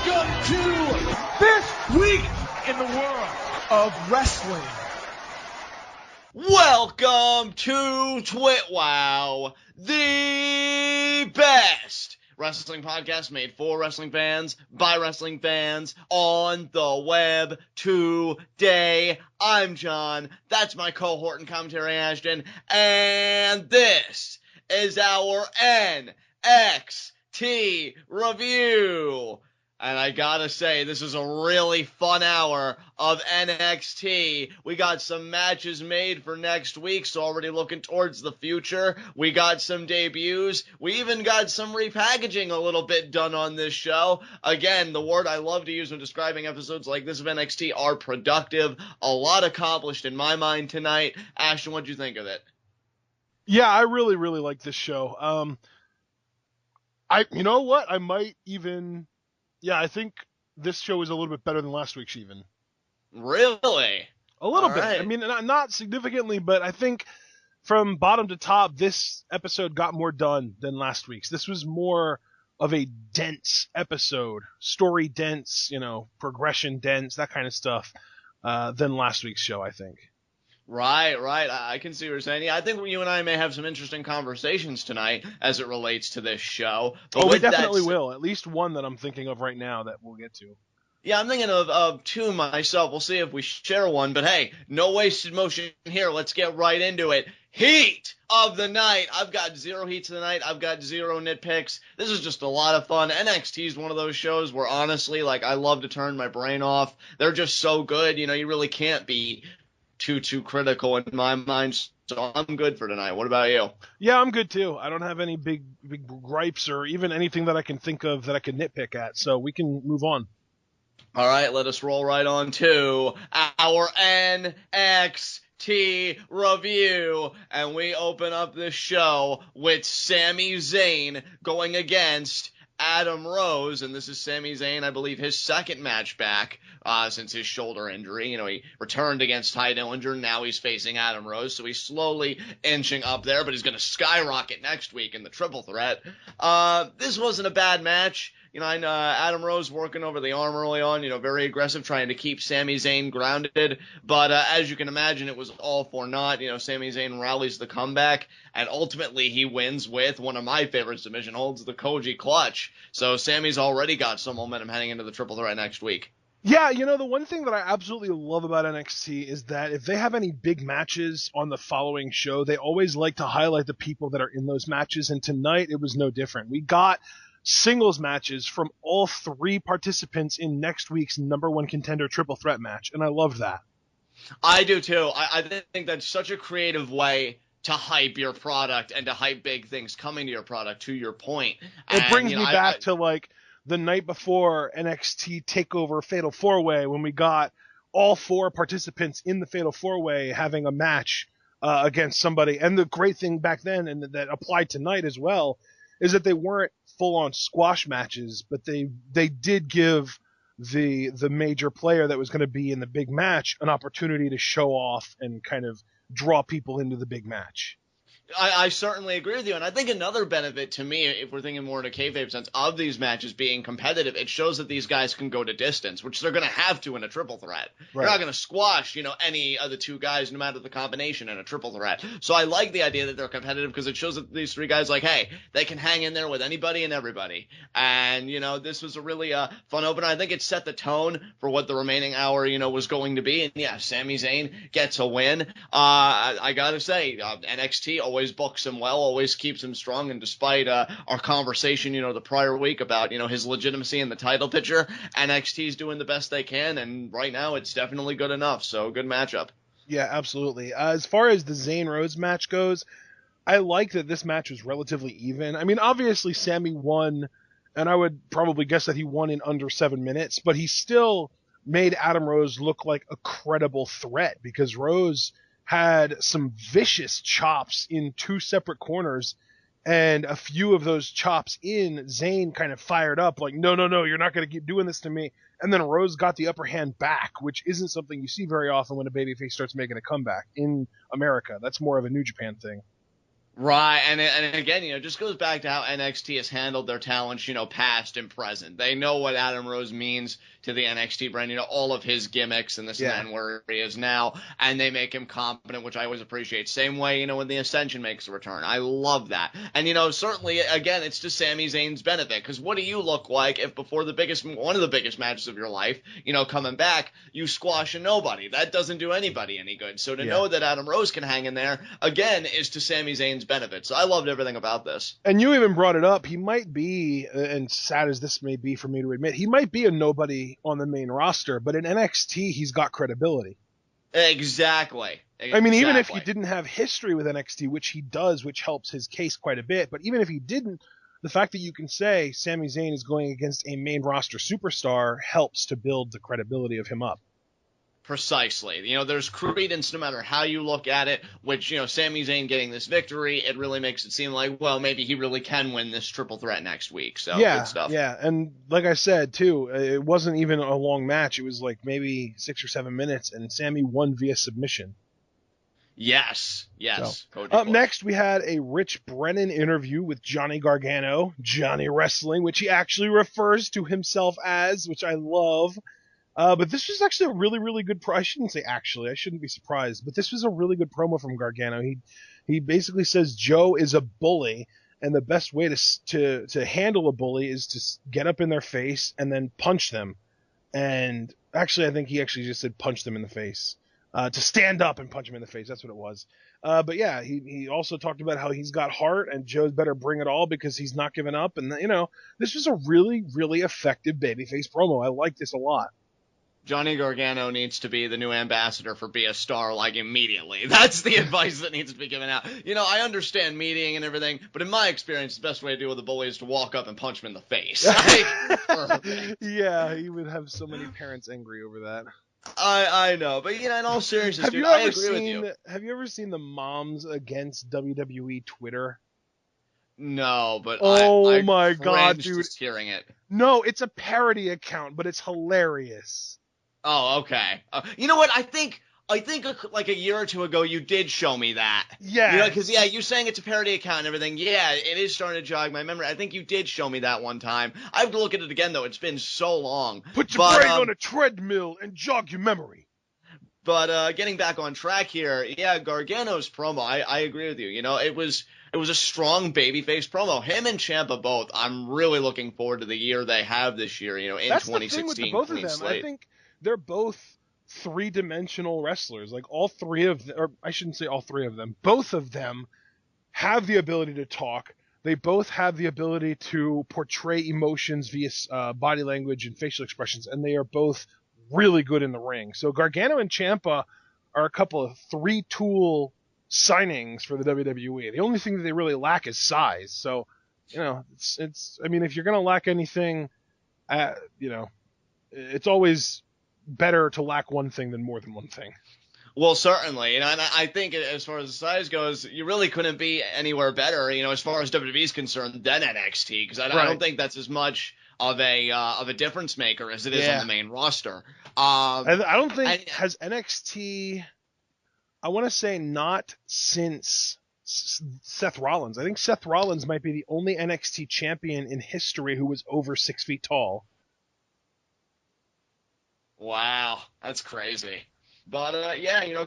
Welcome to this week in the world of wrestling. Welcome to TWitWoW, the best wrestling podcast made for wrestling fans, by wrestling fans, on the web today. I'm John, that's my cohort and commentary Ashton, and this is our NXT review. And I gotta say, this is a really fun hour of NXT. We got some matches made for next week, so already looking towards the future. We got some debuts. We even got some repackaging a little bit done on this show. Again, the word I love to use when describing episodes like this of NXT are productive. A lot accomplished in my mind tonight. Ashton, what'd you think of it? Yeah, I really like this show. You know what? I might even... Yeah, I think this show is a little bit better than last week's even. Really? A little All bit. right. I mean, not significantly, but I think from bottom to top, this episode got more done than last week's. This was more of a dense episode. Story dense, progression dense, that kind of stuff, than last week's show, I think. Right. I can see what you're saying. Yeah, I think you and I may have some interesting conversations tonight as it relates to this show. But we definitely will. At least one that I'm thinking of right now that we'll get to. Yeah, I'm thinking of two myself. We'll see if we share one. But hey, no wasted motion here. Let's get right into it. Heat of the night. I've got zero heats tonight. I've got zero nitpicks. This is just a lot of fun. NXT is one of those shows where honestly, I love to turn my brain off. They're just so good. You really can't be too critical in my mind, so I'm good for tonight. What about you? Yeah, I'm good too. I don't have any big gripes or even anything that I can think of that I can nitpick at, so we can move on. All right, let us roll right on to our NXT review, and we open up this show with Sami Zayn going against Adam Rose, and this is Sami Zayn, I believe, his second match back since his shoulder injury. He returned against Ty Dillinger, now he's facing Adam Rose, so he's slowly inching up there, but he's going to skyrocket next week in the triple threat. This wasn't a bad match. I know Adam Rose working over the arm early on, very aggressive, trying to keep Sami Zayn grounded. But as you can imagine, it was all for naught. Sami Zayn rallies the comeback, and ultimately he wins with one of my favorite submission holds, the Koji Clutch. So Sami's already got some momentum heading into the triple threat next week. Yeah, the one thing that I absolutely love about NXT is that if they have any big matches on the following show, they always like to highlight the people that are in those matches, and tonight it was no different. We got singles matches from all three participants in next week's number one contender triple threat match, and I loved that. I do too. I think that's such a creative way to hype your product and to hype big things coming to your product, to your point. It brings me back to the night before NXT TakeOver Fatal 4-Way when we got all four participants in the Fatal 4-Way having a match against somebody. And the great thing back then, and that applied tonight as well, is that they weren't full-on squash matches, but they did give the major player that was going to be in the big match an opportunity to show off and kind of draw people into the big match. I certainly agree with you, and I think another benefit to me, if we're thinking more in a kayfabe sense, of these matches being competitive, it shows that these guys can go to distance, which they're going to have to in a triple threat. Right. You're not going to squash, any of the two guys, no matter the combination, in a triple threat. So I like the idea that they're competitive because it shows that these three guys, hey, they can hang in there with anybody and everybody. And, this was a really fun opener. I think it set the tone for what the remaining hour, was going to be. And, yeah, Sami Zayn gets a win. I got to say, NXT always books him well, always keeps him strong, and despite our conversation, the prior week about, his legitimacy in the title picture, NXT's doing the best they can, and right now it's definitely good enough, so good matchup. Yeah, absolutely. As far as the Zayn Rose match goes, I like that this match was relatively even. I mean, obviously Sami won, and I would probably guess that he won in under 7 minutes, but he still made Adam Rose look like a credible threat because Rose had some vicious chops in two separate corners, and a few of those chops in, Zayn kind of fired up like, no, you're not going to keep doing this to me. And then Rose got the upper hand back, which isn't something you see very often when a babyface starts making a comeback in America. That's more of a New Japan thing. Right, and again, it just goes back to how NXT has handled their talents, past and present. They know what Adam Rose means to the NXT brand, all of his gimmicks and this and that and where he is now, and they make him competent, which I always appreciate. Same way, when the Ascension makes a return. I love that. And, certainly, again, it's to Sami Zayn's benefit, because what do you look like if before one of the biggest matches of your life, coming back, you squash a nobody? That doesn't do anybody any good. So to know that Adam Rose can hang in there, again, is to Sami Zayn's benefit. So I loved everything about this. And you even brought it up. He might be, and sad as this may be for me to admit, he might be a nobody on the main roster, but in NXT, he's got credibility. Exactly. I mean, even if he didn't have history with NXT, which he does, which helps his case quite a bit, but even if he didn't, the fact that you can say Sami Zayn is going against a main roster superstar helps to build the credibility of him up. Precisely. There's credence no matter how you look at it, which, Sami Zayn getting this victory, it really makes it seem like, well, maybe he really can win this triple threat next week. So, good stuff. Yeah, and like I said, too, it wasn't even a long match. It was like maybe 6 or 7 minutes, and Sami won via submission. Yes. So, up next, we had a Rich Brennan interview with Johnny Gargano, Johnny Wrestling, which he actually refers to himself as, which I love. But this was actually a really, really good I shouldn't say actually. I shouldn't be surprised. But this was a really good promo from Gargano. He basically says Joe is a bully, and the best way to handle a bully is to get up in their face and then punch them. And actually, I think he actually just said punch them in the face. To stand up and punch them in the face. That's what it was. But yeah, he also talked about how he's got heart, and Joe's better bring it all because he's not giving up. And, this was a really, really effective babyface promo. I like this a lot. Johnny Gargano needs to be the new ambassador for Be a Star, immediately. That's the advice that needs to be given out. I understand meeting and everything, but in my experience, the best way to deal with a bully is to walk up and punch him in the face. Yeah, he would have so many parents angry over that. I know, but, in all seriousness, dude, I agree with you. Have you ever seen the Moms Against WWE Twitter? No, but I my God, dude. Just hearing it. No, it's a parody account, but it's hilarious. Oh, okay. You know what? I think like a year or two ago you did show me that. Yeah. Because you saying it's a parody account and everything. Yeah, it is starting to jog my memory. I think you did show me that one time. I have to look at it again though. It's been so long. Put your brain on a treadmill and jog your memory. But getting back on track here, Gargano's promo. I agree with you. It was a strong babyface promo. Him and Ciampa both. I'm really looking forward to the year they have this year. In That's 2016. The thing with the both of them. Slate. I think they're both three-dimensional wrestlers. Like all three of them, or I shouldn't say all three of them. Both of them have the ability to talk. They both have the ability to portray emotions via body language and facial expressions, and they are both really good in the ring. So Gargano and Ciampa are a couple of three-tool signings for the WWE. The only thing that they really lack is size. So, it's. I mean, if you're gonna lack anything, it's always better to lack one thing than more than one thing. Well, certainly, and I think as far as the size goes, you really couldn't be anywhere better, as far as WWE is concerned, than NXT, because I don't think that's as much of a difference maker as it is on the main roster. I don't think has NXT. I want to say not since Seth Rollins. I think Seth Rollins might be the only NXT champion in history who was over 6 feet tall. Wow, that's crazy. But,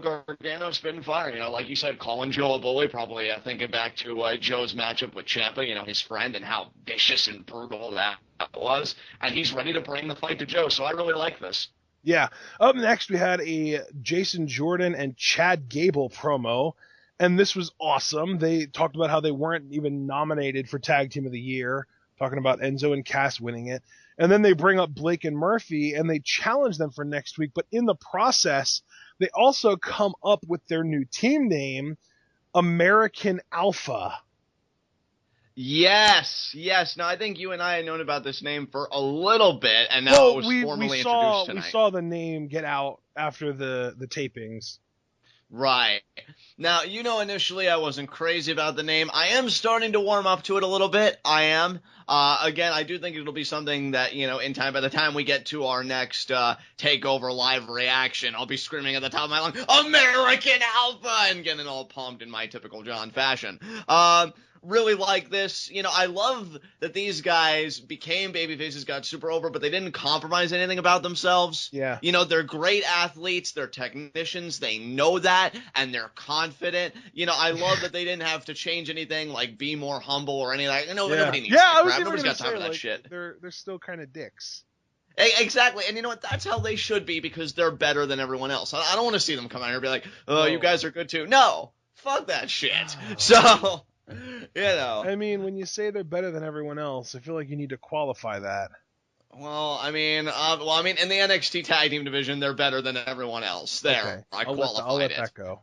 Gargano's spitting fire. Like you said, calling Joe a bully, probably thinking back to Joe's matchup with Ciampa, his friend, and how vicious and brutal that was. And he's ready to bring the fight to Joe, so I really like this. Yeah. Up next, we had a Jason Jordan and Chad Gable promo, and this was awesome. They talked about how they weren't even nominated for Tag Team of the Year, talking about Enzo and Cass winning it. And then they bring up Blake and Murphy, and they challenge them for next week. But in the process, they also come up with their new team name, American Alpha. Yes. Now, I think you and I had known about this name for a little bit, and now it was formally introduced tonight. We saw the name get out after the tapings. Right. Now, initially I wasn't crazy about the name. I am starting to warm up to it a little bit. I am. Again, I do think it'll be something that, in time, by the time we get to our next TakeOver live reaction, I'll be screaming at the top of my lungs, American Alpha, and getting all pumped in my typical John fashion. Really like this. I love that these guys became babyfaces, got super over, but they didn't compromise anything about themselves. Yeah. They're great athletes, they're technicians, they know that, and they're confident. I love that they didn't have to change anything, like be more humble or anything like that. Nobody needs that crap. Nobody's got time for that shit. They're still kind of dicks. Exactly, and you know what? That's how they should be because they're better than everyone else. I don't want to see them come out here and be like, oh, you guys are good too. No, fuck that shit. So... I mean, when you say they're better than everyone else, I feel like you need to qualify that. Well, I mean, in the NXT tag team division, they're better than everyone else. There, okay. I qualified I'll let that go.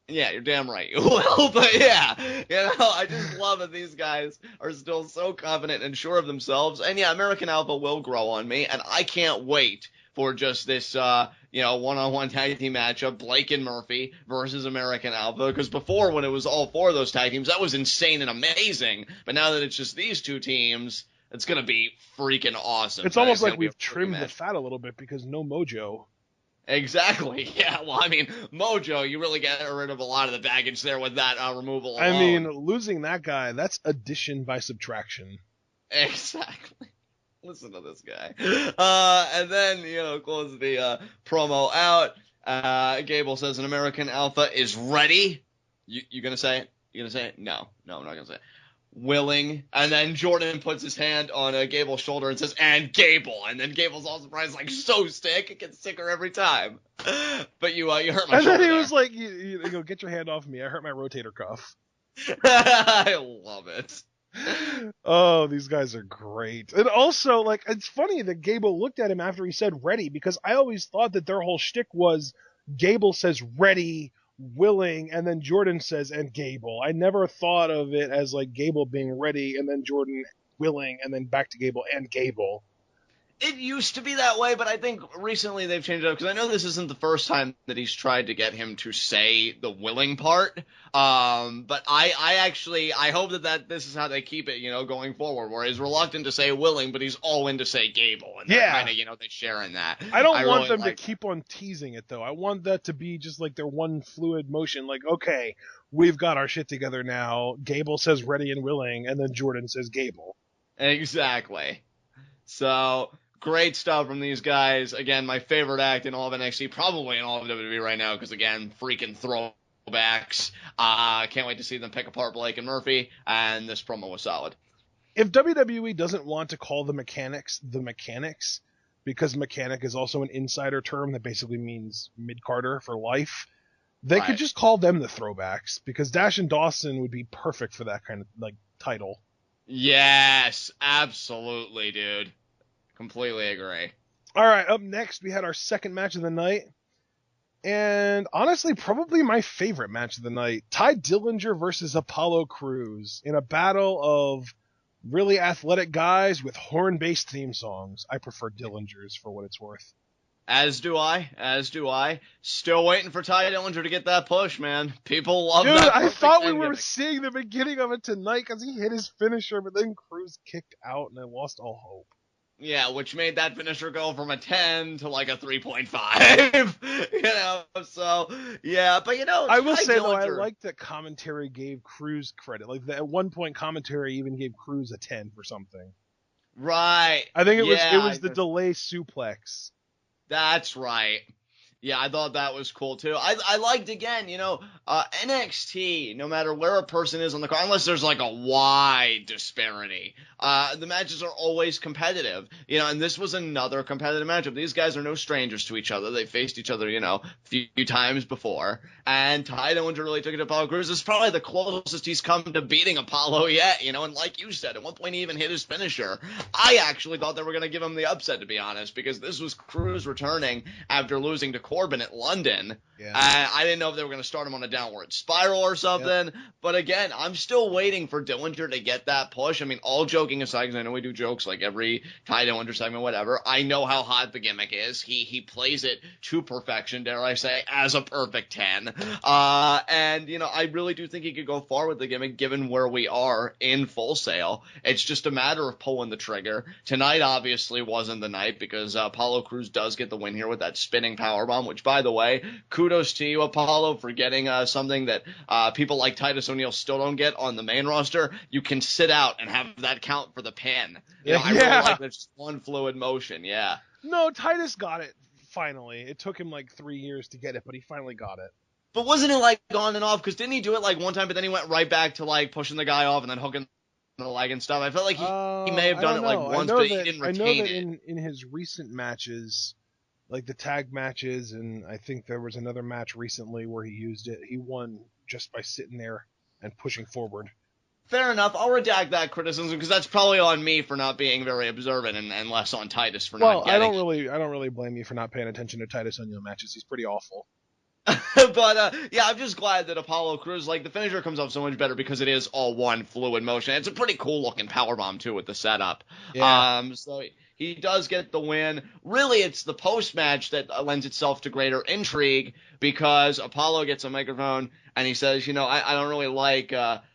Yeah, you're damn right. Well, but yeah, I just love that these guys are still so confident and sure of themselves. And yeah, American Alpha will grow on me, and I can't wait for just this, one-on-one tag team matchup, Blake and Murphy versus American Alpha, because before, when it was all four of those tag teams, that was insane and amazing, but now that it's just these two teams, it's going to be freaking awesome. It's almost like we've trimmed the fat a little bit, because no Mojo. Exactly, yeah, well, I mean, Mojo, you really get rid of a lot of the baggage there with that removal alone. I mean, losing that guy, that's addition by subtraction. Exactly. Listen to this guy. And then, close the promo out. Gable says an American Alpha is ready. You gonna say it? You gonna say it? No, I'm not gonna say it. Willing. And then Jordan puts his hand on Gable's shoulder and says, and Gable. And then Gable's all surprised, like, so sick. It gets sicker every time. But you hurt my shoulder. And then he was like, you go, get your hand off me. I hurt my rotator cuff. I love it. Oh, these guys are great. And also, like, it's funny that Gable looked at him after he said ready, because I always thought that their whole shtick was Gable says ready, willing, and then Jordan says and Gable. I never thought of it as like Gable being ready and then Jordan willing and then back to Gable and Gable. It used to be that way, but I think recently they've changed it up, because I know this isn't the first time that he's tried to get him to say the willing part. But I hope that this is how they keep it, going forward, where he's reluctant to say willing, but he's all in to say Gable. And they're kind of, they share in that. I don't want them to keep on teasing it, though. I want that to be just like their one fluid motion, like, okay, we've got our shit together now. Gable says ready and willing, and then Jordan says Gable. Exactly. So... great stuff from these guys. Again, my favorite act in all of NXT, probably in all of WWE right now, because, again, freaking throwbacks. Can't wait to see them pick apart Blake and Murphy, and this promo was solid. If WWE doesn't want to call the mechanics, because mechanic is also an insider term that basically means mid-carder for life, they could just call them the throwbacks, because Dash and Dawson would be perfect for that kind of, like, title. Yes, absolutely, dude. Completely agree. All right, up next, we had our second match of the night. And honestly, probably my favorite match of the night. Ty Dillinger versus Apollo Crews in a battle of really athletic guys with horn-based theme songs. I prefer Dillinger's for what it's worth. As do I. Still waiting for Ty Dillinger to get that push, man. People love that. Dude, I thought we were seeing the beginning of it tonight because he hit his finisher, but then Crews kicked out and I lost all hope. Yeah, which made that finisher go from a 10 to like a 3.5. So, yeah, but I will say, though, I like that commentary gave Crews credit. Like, at one point, commentary even gave Crews a 10 for something. Right. I think it was the delay suplex. That's right. Yeah, I thought that was cool, too. I liked, again, NXT, no matter where a person is on the card, unless there's, like, a wide disparity, the matches are always competitive, and this was another competitive matchup. These guys are no strangers to each other. They faced each other, a few times before, and Ty Dillinger really took it to Apollo Crews. It's probably the closest he's come to beating Apollo yet, and like you said, at one point he even hit his finisher. I actually thought they were going to give him the upset, to be honest, because this was Crews returning after losing to Corbin at London. Yeah. I didn't know if they were going to start him on a downward spiral or something. Yep. But again, I'm still waiting for Dillinger to get that push. I mean, all joking aside, because I know we do jokes like every Ty Dillinger segment, whatever. I know how hot the gimmick is. He plays it to perfection, dare I say, as a perfect 10. And, you know, I really do think he could go far with the gimmick given where we are in Full Sail. It's just a matter of pulling the trigger. Tonight obviously wasn't the night because Apollo Crews does get the win here with that spinning powerbomb, which, by the way, kudos to you, Apollo, for getting something that people like Titus O'Neil still don't get on the main roster. You can sit out and have that count for the pin. You know, I really like this one fluid motion, No, Titus got it finally. It took him like 3 years to get it, but he finally got it. But wasn't it like on and off? Because didn't he do it like one time, but then he went right back to like pushing the guy off and then hooking the leg and stuff? I felt like he may have done it like once, but he didn't retain it. I know that in his recent matches, like the tag matches, and I think there was another match recently where he used it. He won just by sitting there and pushing forward. Fair enough. I'll redact that criticism because that's probably on me for not being very observant and less on Titus for not getting it. I don't really blame you for not paying attention to Titus O'Neil matches. He's pretty awful. But, yeah, I'm just glad that Apollo Crews, like, the finisher comes off so much better because it is all one fluid motion. It's a pretty cool-looking powerbomb, too, with the setup. Yeah. So he does get the win. Really, it's the post-match that lends itself to greater intrigue because Apollo gets a microphone and he says, you know, I don't really like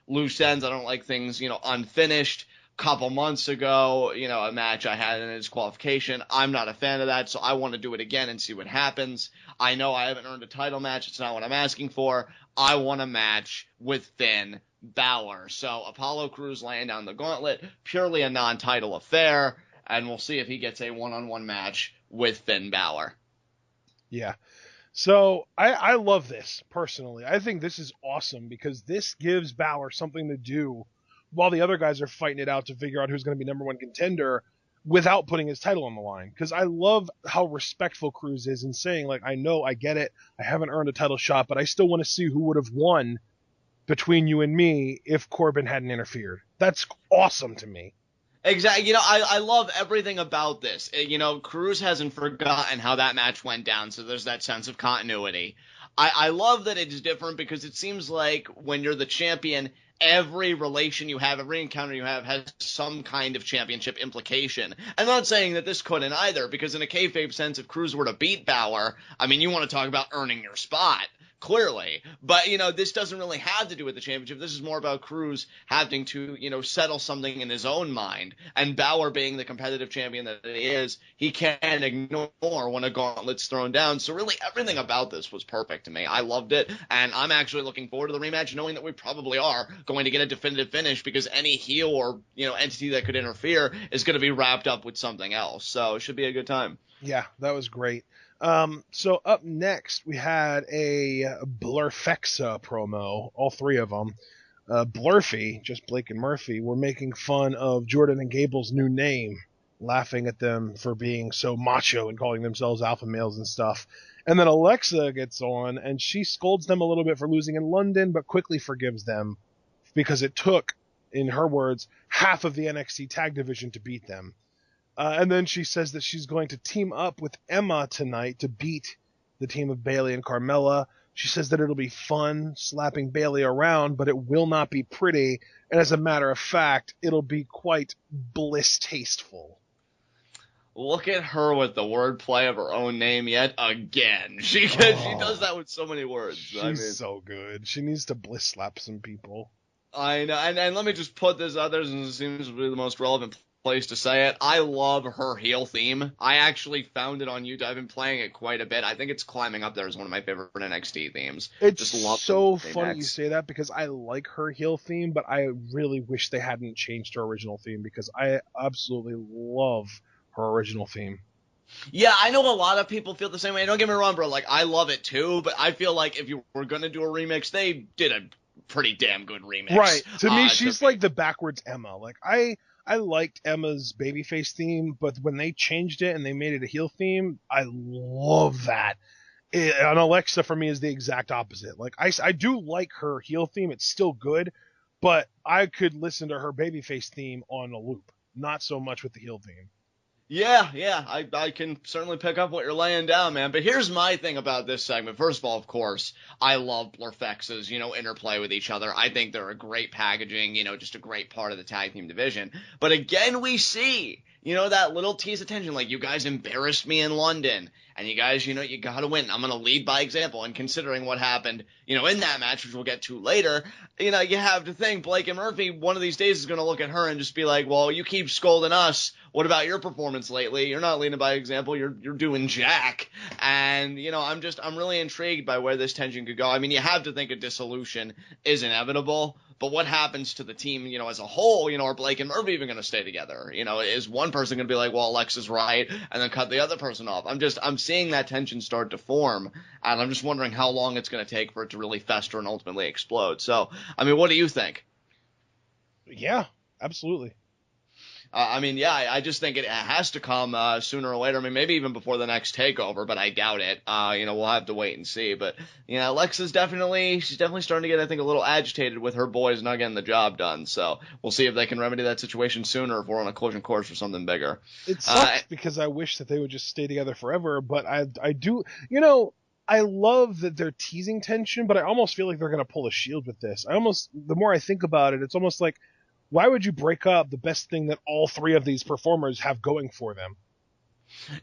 loose ends. I don't like things, you know, unfinished. Couple months ago, you know, a match I had in his qualification. I'm not a fan of that, so I want to do it again and see what happens. I know I haven't earned a title match. It's not what I'm asking for. I want a match with Finn Balor. So Apollo Crews laying down the gauntlet, purely a non-title affair, and we'll see if he gets a one-on-one match with Finn Balor. Yeah. So I love this, personally. I think this is awesome because this gives Balor something to do while the other guys are fighting it out to figure out who's going to be number one contender without putting his title on the line. Because I love how respectful Crews is in saying, like, I know, I get it, I haven't earned a title shot, but I still want to see who would have won between you and me if Corbin hadn't interfered. That's awesome to me. Exactly. You know, I love everything about this. You know, Crews hasn't forgotten how that match went down, so there's that sense of continuity. I love that it's different because it seems like when you're the champion, every relation you have, every encounter you have has some kind of championship implication. I'm not saying that this couldn't either, because in a kayfabe sense, if Crews were to beat Balor, I mean, you want to talk about earning your spot, clearly. But, you know, this doesn't really have to do with the championship. This is more about Crews having to, you know, settle something in his own mind. And Balor being the competitive champion that he is, he can't ignore when a gauntlet's thrown down. So really everything about this was perfect to me. I loved it. And I'm actually looking forward to the rematch, knowing that we probably are going to get a definitive finish because any heel or, you know, entity that could interfere is going to be wrapped up with something else. So it should be a good time. Yeah, that was great. So up next, we had a Blurphexa promo, all three of them. Blurfy, just Blake and Murphy, were making fun of Jordan and Gable's new name, laughing at them for being so macho and calling themselves alpha males and stuff. And then Alexa gets on, and she scolds them a little bit for losing in London, but quickly forgives them because it took, in her words, half of the NXT tag division to beat them. And then she says that she's going to team up with Emma tonight to beat the team of Bayley and Carmella. She says that it'll be fun slapping Bayley around, but it will not be pretty. And as a matter of fact, it'll be quite Bliss tasteful. Look at her with the wordplay of her own name yet again. She does that with so many words. She's so good. She needs to Bliss slap some people. I know. And let me just put this out there, since it seems to be the most relevant place to say it. I love her heel theme. I actually found it on YouTube. I've been playing it quite a bit. I think it's climbing up there as one of my favorite NXT themes. It's just so funny you say that because I like her heel theme, but I really wish they hadn't changed her original theme because I absolutely love her original theme. Yeah, I know a lot of people feel the same way. Don't get me wrong, bro. Like, I love it too, but I feel like if you were going to do a remix, they did a pretty damn good remix. Right. To me, she's like the backwards Emma. Like, I liked Emma's babyface theme, but when they changed it and they made it a heel theme, I love that. And Alexa, for me, is the exact opposite. Like, I do like her heel theme. It's still good, but I could listen to her babyface theme on a loop. Not so much with the heel theme. Yeah, I can certainly pick up what you're laying down, man. But here's my thing about this segment. First of all, of course, I love Blurphexia's, interplay with each other. I think they're a great packaging, just a great part of the tag team division. But again, we see, that little tease of tension, like, you guys embarrassed me in London, and you guys, you gotta win. I'm gonna lead by example. And considering what happened, in that match, which we'll get to later, you have to think Blake and Murphy, one of these days, is gonna look at her and just be like, well, you keep scolding us. What about your performance lately? You're not leading by example. You're doing jack. And, I'm really intrigued by where this tension could go. I mean, you have to think a dissolution is inevitable, but what happens to the team, as a whole, are Blake and Murphy even going to stay together? Is one person going to be like, well, Alexa's right, and then cut the other person off? I'm seeing that tension start to form, and I'm just wondering how long it's going to take for it to really fester and ultimately explode. So, I mean, what do you think? Yeah, absolutely. I just think it has to come sooner or later. I mean, maybe even before the next takeover, but I doubt it. We'll have to wait and see. But, Alexa's definitely starting to get, I think, a little agitated with her boys not getting the job done. So we'll see if they can remedy that situation sooner if we're on a collision course for something bigger. It sucks because I wish that they would just stay together forever, but I do, I love that they're teasing tension, but I almost feel like they're going to pull a shield with this. The more I think about it, it's almost like, why would you break up the best thing that all three of these performers have going for them?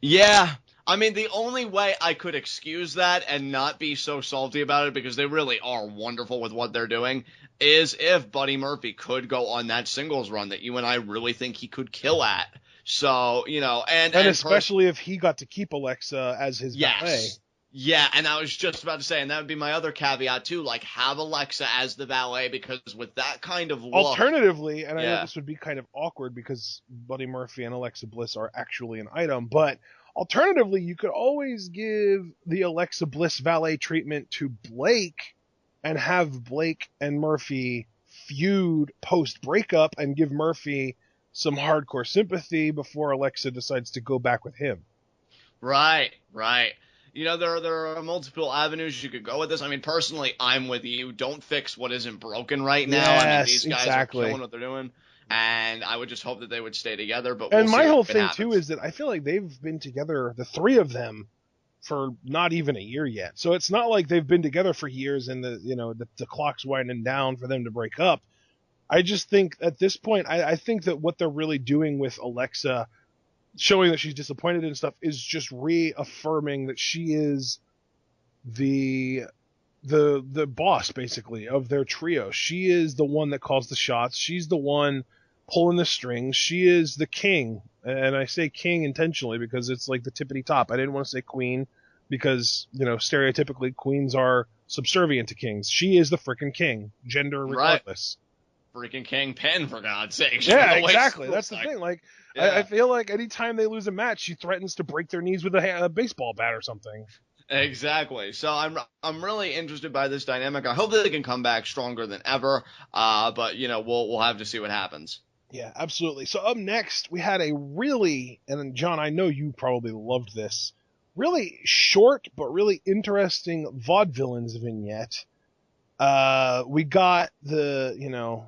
Yeah. I mean, the only way I could excuse that and not be so salty about it, because they really are wonderful with what they're doing, is if Buddy Murphy could go on that singles run that you and I really think he could kill at. So, and especially if he got to keep Alexa as his valet. Yeah, and I was just about to say, and that would be my other caveat too, like, have Alexa as the valet, because with that kind of look... Alternatively, and I know this would be kind of awkward because Buddy Murphy and Alexa Bliss are actually an item, but alternatively, you could always give the Alexa Bliss valet treatment to Blake and have Blake and Murphy feud post-breakup and give Murphy some hardcore sympathy before Alexa decides to go back with him. Right. There are multiple avenues you could go with this. I mean, personally, I'm with you. Don't fix what isn't broken right now. Yes, I mean, these guys exactly. are killing what they're doing, and I would just hope that they would stay together. But and my whole thing too is that I feel like they've been together, the three of them, for not even a year yet. So it's not like they've been together for years and the clock's winding down for them to break up. I just think at this point, I think that what they're really doing with Alexa, showing that she's disappointed and stuff, is just reaffirming that she is the boss, basically, of their trio. She is the one that calls the shots. She's the one pulling the strings. She is the king. And I say king intentionally because it's like the tippity top. I didn't want to say queen because, stereotypically queens are subservient to kings. She is the frickin' king, gender regardless. Right. Freaking Kingpin, for God's sake. Yeah, exactly. That's the thing. Like, yeah. I feel like anytime they lose a match, she threatens to break their knees with a baseball bat or something. Exactly. So I'm really interested by this dynamic. I hope that they can come back stronger than ever. But we'll have to see what happens. Yeah, absolutely. So up next, we had a really, and John, I know you probably loved this, really short but really interesting Vaudevillains vignette. We got the,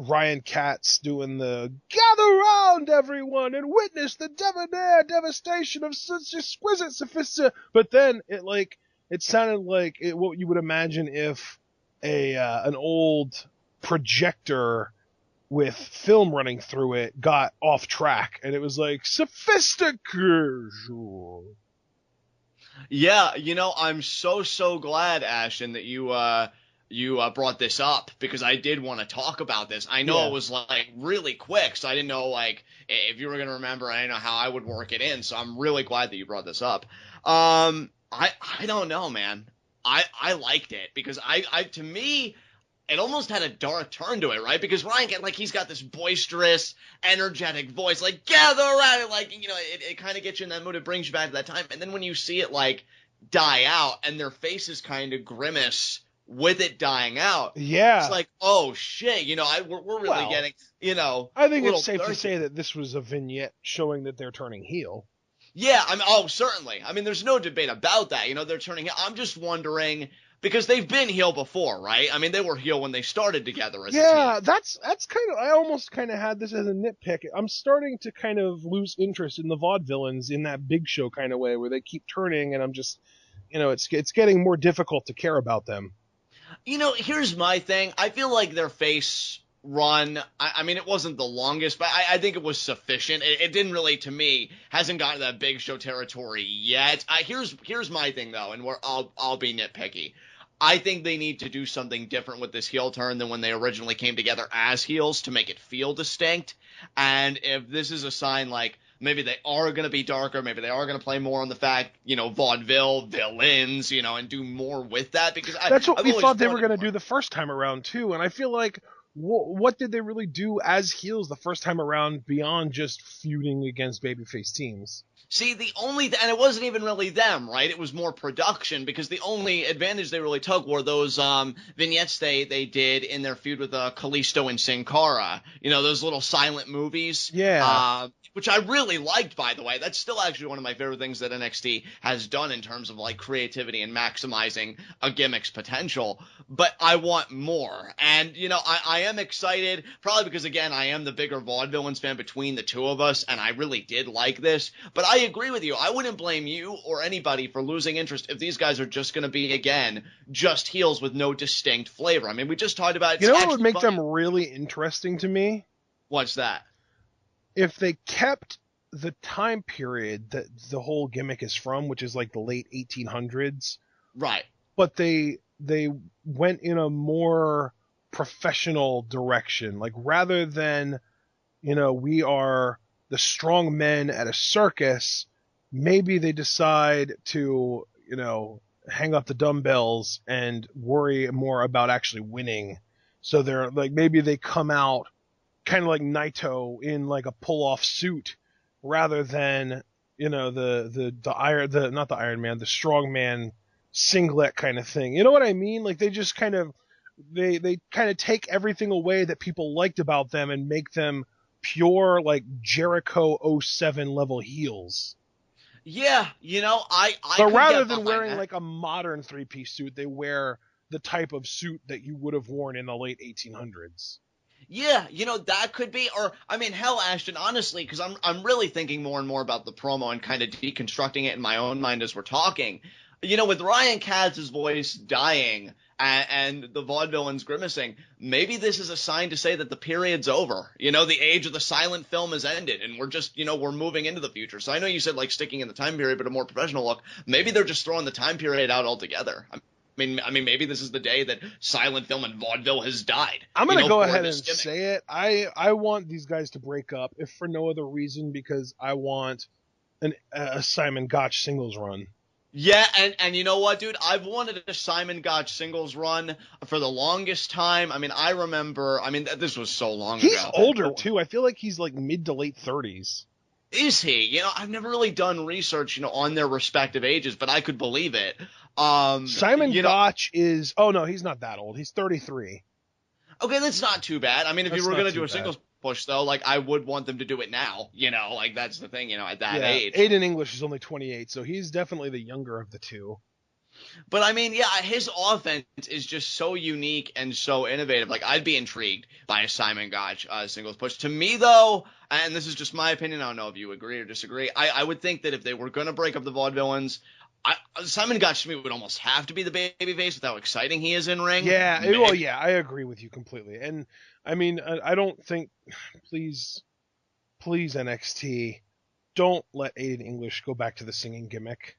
Ryan Katz doing the "gather round everyone and witness the debonair devastation of such exquisite sophistication," but then it sounded like what you would imagine if an old projector with film running through it got off track, and it was like sophistication. Yeah, I'm so glad, Ashton, that you brought this up, because I did want to talk about this. I know It was really quick, so I didn't know if you were going to remember. I didn't know how I would work it in, so I'm really glad that you brought this up. I don't know, man. I liked it because to me, it almost had a dark turn to it, right? Because Ryan, he's got this boisterous, energetic voice, gather around it, it kind of gets you in that mood. It brings you back to that time. And then when you see it die out and their faces kind of grimace with it dying out. Yeah. It's oh shit, we're really getting, I think it's safe to say that this was a vignette showing that they're turning heel. Yeah, certainly. I mean, there's no debate about that. They're turning heel. I'm just wondering, Because they've been heel before, right? I mean, they were heel when they started together as a team. Yeah, that's kind of, I almost kind of had this as a nitpick. I'm starting to kind of lose interest in the Vaudevillains in that Big Show kind of way where they keep turning and I'm just, it's getting more difficult to care about them. Here's my thing. I feel like their face run, I mean, it wasn't the longest, but I think it was sufficient. It didn't really, to me, hasn't gotten to that Big Show territory yet. Here's my thing, though, and where I'll be nitpicky. I think they need to do something different with this heel turn than when they originally came together as heels to make it feel distinct. And if this is a sign like maybe they are going to be darker, maybe they are going to play more on the fact, vaudeville, villains, and do more with that. Because that's what we thought they were going to do the first time around, too. And I feel like, what did they really do as heels the first time around beyond just feuding against babyface teams? See, and it wasn't even really them, right? It was more production because the only advantage they really took were those vignettes they did in their feud with Kalisto and Sin Cara. Those little silent movies. Yeah. Which I really liked, by the way. That's still actually one of my favorite things that NXT has done in terms of like creativity and maximizing a gimmick's potential. But I want more. And, I am excited, probably because, again, I am the bigger Vaudevillains fan between the two of us, and I really did like this. But I agree with you. I wouldn't blame you or anybody for losing interest if these guys are just going to be, again, just heels with no distinct flavor. I mean, we just talked about it. What would make them really interesting to me? What's that? If they kept the time period that the whole gimmick is from, which is like the late 1800s. Right. But they went in a more professional direction. Like, rather than, we are the strong men at a circus, maybe they decide to, hang up the dumbbells and worry more about actually winning. So they're like, maybe they come out kind of like Naito in like a pull-off suit rather than, not the Iron Man, the strong man singlet kind of thing. You know what I mean? Like they just kind of, they kind of take everything away that people liked about them and make them pure like Jericho 07 level heels. Yeah, But rather than wearing like a modern three-piece suit, they wear the type of suit that you would have worn in the late 1800s. Yeah, that could be, or, I mean, hell, Ashton, honestly, because I'm really thinking more and more about the promo and kind of deconstructing it in my own mind as we're talking. With Ryan Katz's voice dying and the Vaudevillains grimacing, maybe this is a sign to say that the period's over. The age of the silent film has ended, and we're just, we're moving into the future. So I know you said, like, sticking in the time period, but a more professional look. Maybe they're just throwing the time period out altogether. I mean, maybe this is the day that silent film and vaudeville has died. I'm going to go ahead and say it. I want these guys to break up, if for no other reason, because I want a Simon Gotch singles run. Yeah, and you know what, dude? I've wanted a Simon Gotch singles run for the longest time. I mean, I remember, this was so long ago. He's older, too. I feel like he's like mid to late 30s. Is he? I've never really done research, on their respective ages, but I could believe it. Simon Gotch is, oh no, he's not that old. He's 33. Okay, that's not too bad. I mean, if you were going to do a singles push, though, like, I would want them to do it now, like, that's the thing, at that age. Aiden English is only 28, so he's definitely the younger of the two. But, I mean, yeah, his offense is just so unique and so innovative. Like, I'd be intrigued by a Simon Gotch singles push. To me, though, and this is just my opinion, I don't know if you agree or disagree, I would think that if they were going to break up the Vaudevillains, Simon Gotch to me would almost have to be the babyface with how exciting he is in ring. Yeah, well, yeah, I agree with you completely. And, I mean, I don't think, please NXT, don't let Aiden English go back to the singing gimmick.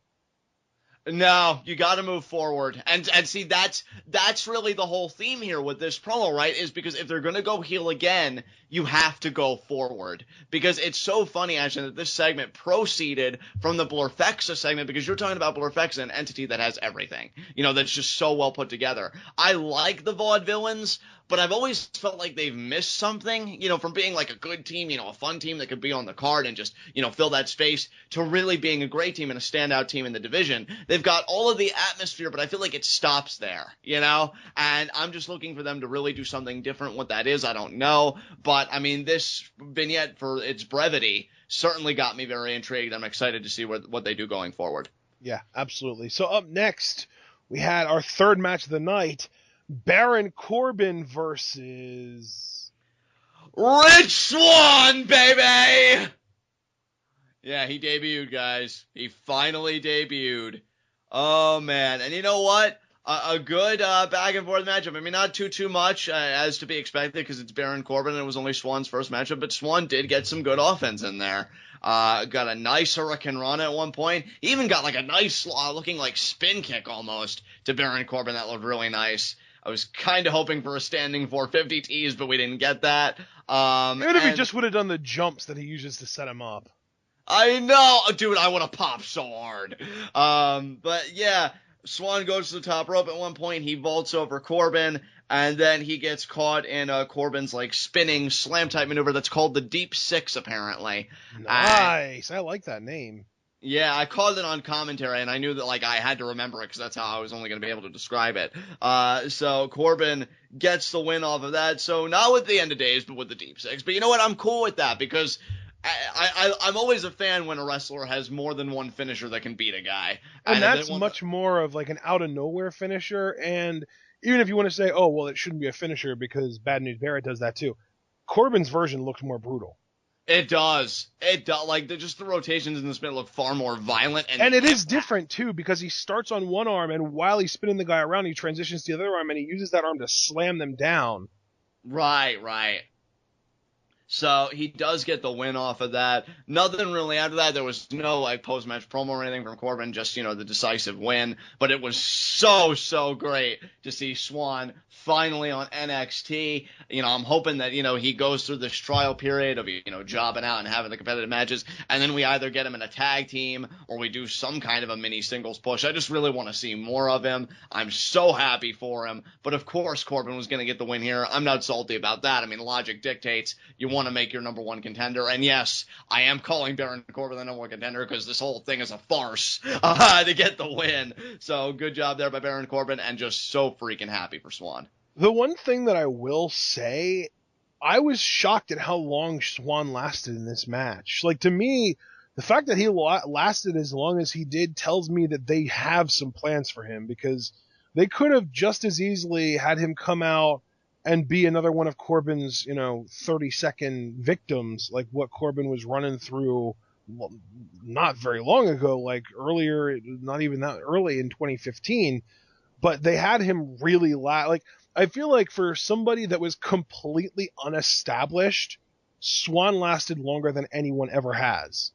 No, you got to move forward. And see, that's really the whole theme here with this promo, right? Is because if they're going to go heel again, you have to go forward. Because it's so funny, actually, that this segment proceeded from the Blurphexa segment, because you're talking about Blurphexa, an entity that has everything, that's just so well put together. I like the Vaudevillains, but I've always felt like they've missed something, from being like a good team, a fun team that could be on the card and just, fill that space, to really being a great team and a standout team in the division. They've got all of the atmosphere, but I feel like it stops there, and I'm just looking for them to really do something different. What that is, I don't know, but I mean, this vignette, for its brevity, certainly got me very intrigued. I'm excited to see what they do going forward. Yeah, absolutely. So up next, we had our third match of the night, Baron Corbin versus Rich Swann, baby! Yeah, he debuted, guys. He finally debuted. Oh, man. And you know what? A good back and forth matchup. I mean, not too much as to be expected because it's Baron Corbin and it was only Swann's first matchup, but Swann did get some good offense in there. Got a nice Hurricane Run at one point. He even got like a nice looking like spin kick almost to Baron Corbin. That looked really nice. I was kind of hoping for a standing 450 tease, but we didn't get that. Even if he just would have done the jumps that he uses to set him up. I know, dude, I would have popped so hard. But yeah, Swann goes to the top rope at one point. He vaults over Corbin, and then he gets caught in Corbin's like spinning slam type maneuver that's called the Deep Six, apparently. Nice, I like that name. Yeah, I called it on commentary, and I knew that like I had to remember it because that's how I was only going to be able to describe it. So Corbin gets the win off of that. So not with the End of Days, but with the Deep Six. But you know what? I'm cool with that because I'm always a fan when a wrestler has more than one finisher that can beat a guy. And that's much more of like an out-of-nowhere finisher. And even if you want to say, oh, well, it shouldn't be a finisher because Bad News Barrett does that too, Corbin's version looks more brutal. It does. Like, just the rotations in the spin look far more violent. And it is different, too, because he starts on one arm, and while he's spinning the guy around, he transitions to the other arm, and he uses that arm to slam them down. Right. So he does get the win off of that. Nothing really after that. There was no like post-match promo or anything from Corbin, just, you know, the decisive win. But it was so great to see Swann finally on NXT. You know, I'm hoping that, you know, he goes through this trial period of, you know, jobbing out and having the competitive matches, and then we either get him in a tag team or we do some kind of a mini singles push. I just really want to see more of him. I'm so happy for him. But of course Corbin was going to get the win here. I'm not salty about that. I mean, logic dictates you want to make your number one contender. And yes, I am calling Baron Corbin the number one contender because this whole thing is a farce to get the win. So good job there by Baron Corbin, and just so freaking happy for Swann. The one thing that I will say, I was shocked at how long Swann lasted in this match. Like, to me, the fact that he lasted as long as he did tells me that they have some plans for him, because they could have just as easily had him come out and be another one of Corbin's, 30-second victims, like what Corbin was running through not very long ago, like earlier, not even that early in 2015. But they had him really I feel like for somebody that was completely unestablished, Swann lasted longer than anyone ever has.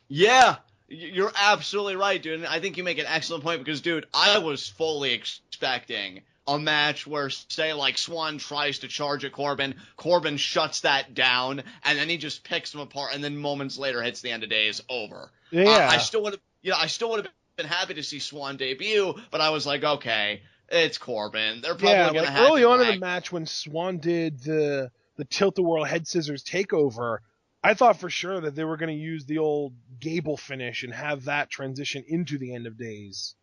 Yeah, you're absolutely right, dude. And I think you make an excellent point because, dude, I was fully expecting a match where, say, like, Swann tries to charge at Corbin shuts that down, and then he just picks him apart, and then moments later hits the End of Days over. Yeah. I still would have been happy to see Swann debut, but I was like, okay, it's Corbin. They're probably going to have early on in the match when Swann did the Tilt-A-Whirl head scissors takeover, I thought for sure that they were going to use the old Gable finish and have that transition into the End of Days.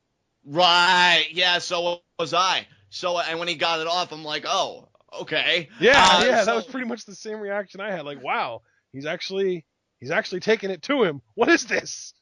Right. Yeah, so was I. So, and when he got it off, I'm like, oh, okay. Yeah, that was pretty much the same reaction I had. Like, wow, he's actually taking it to him. What is this?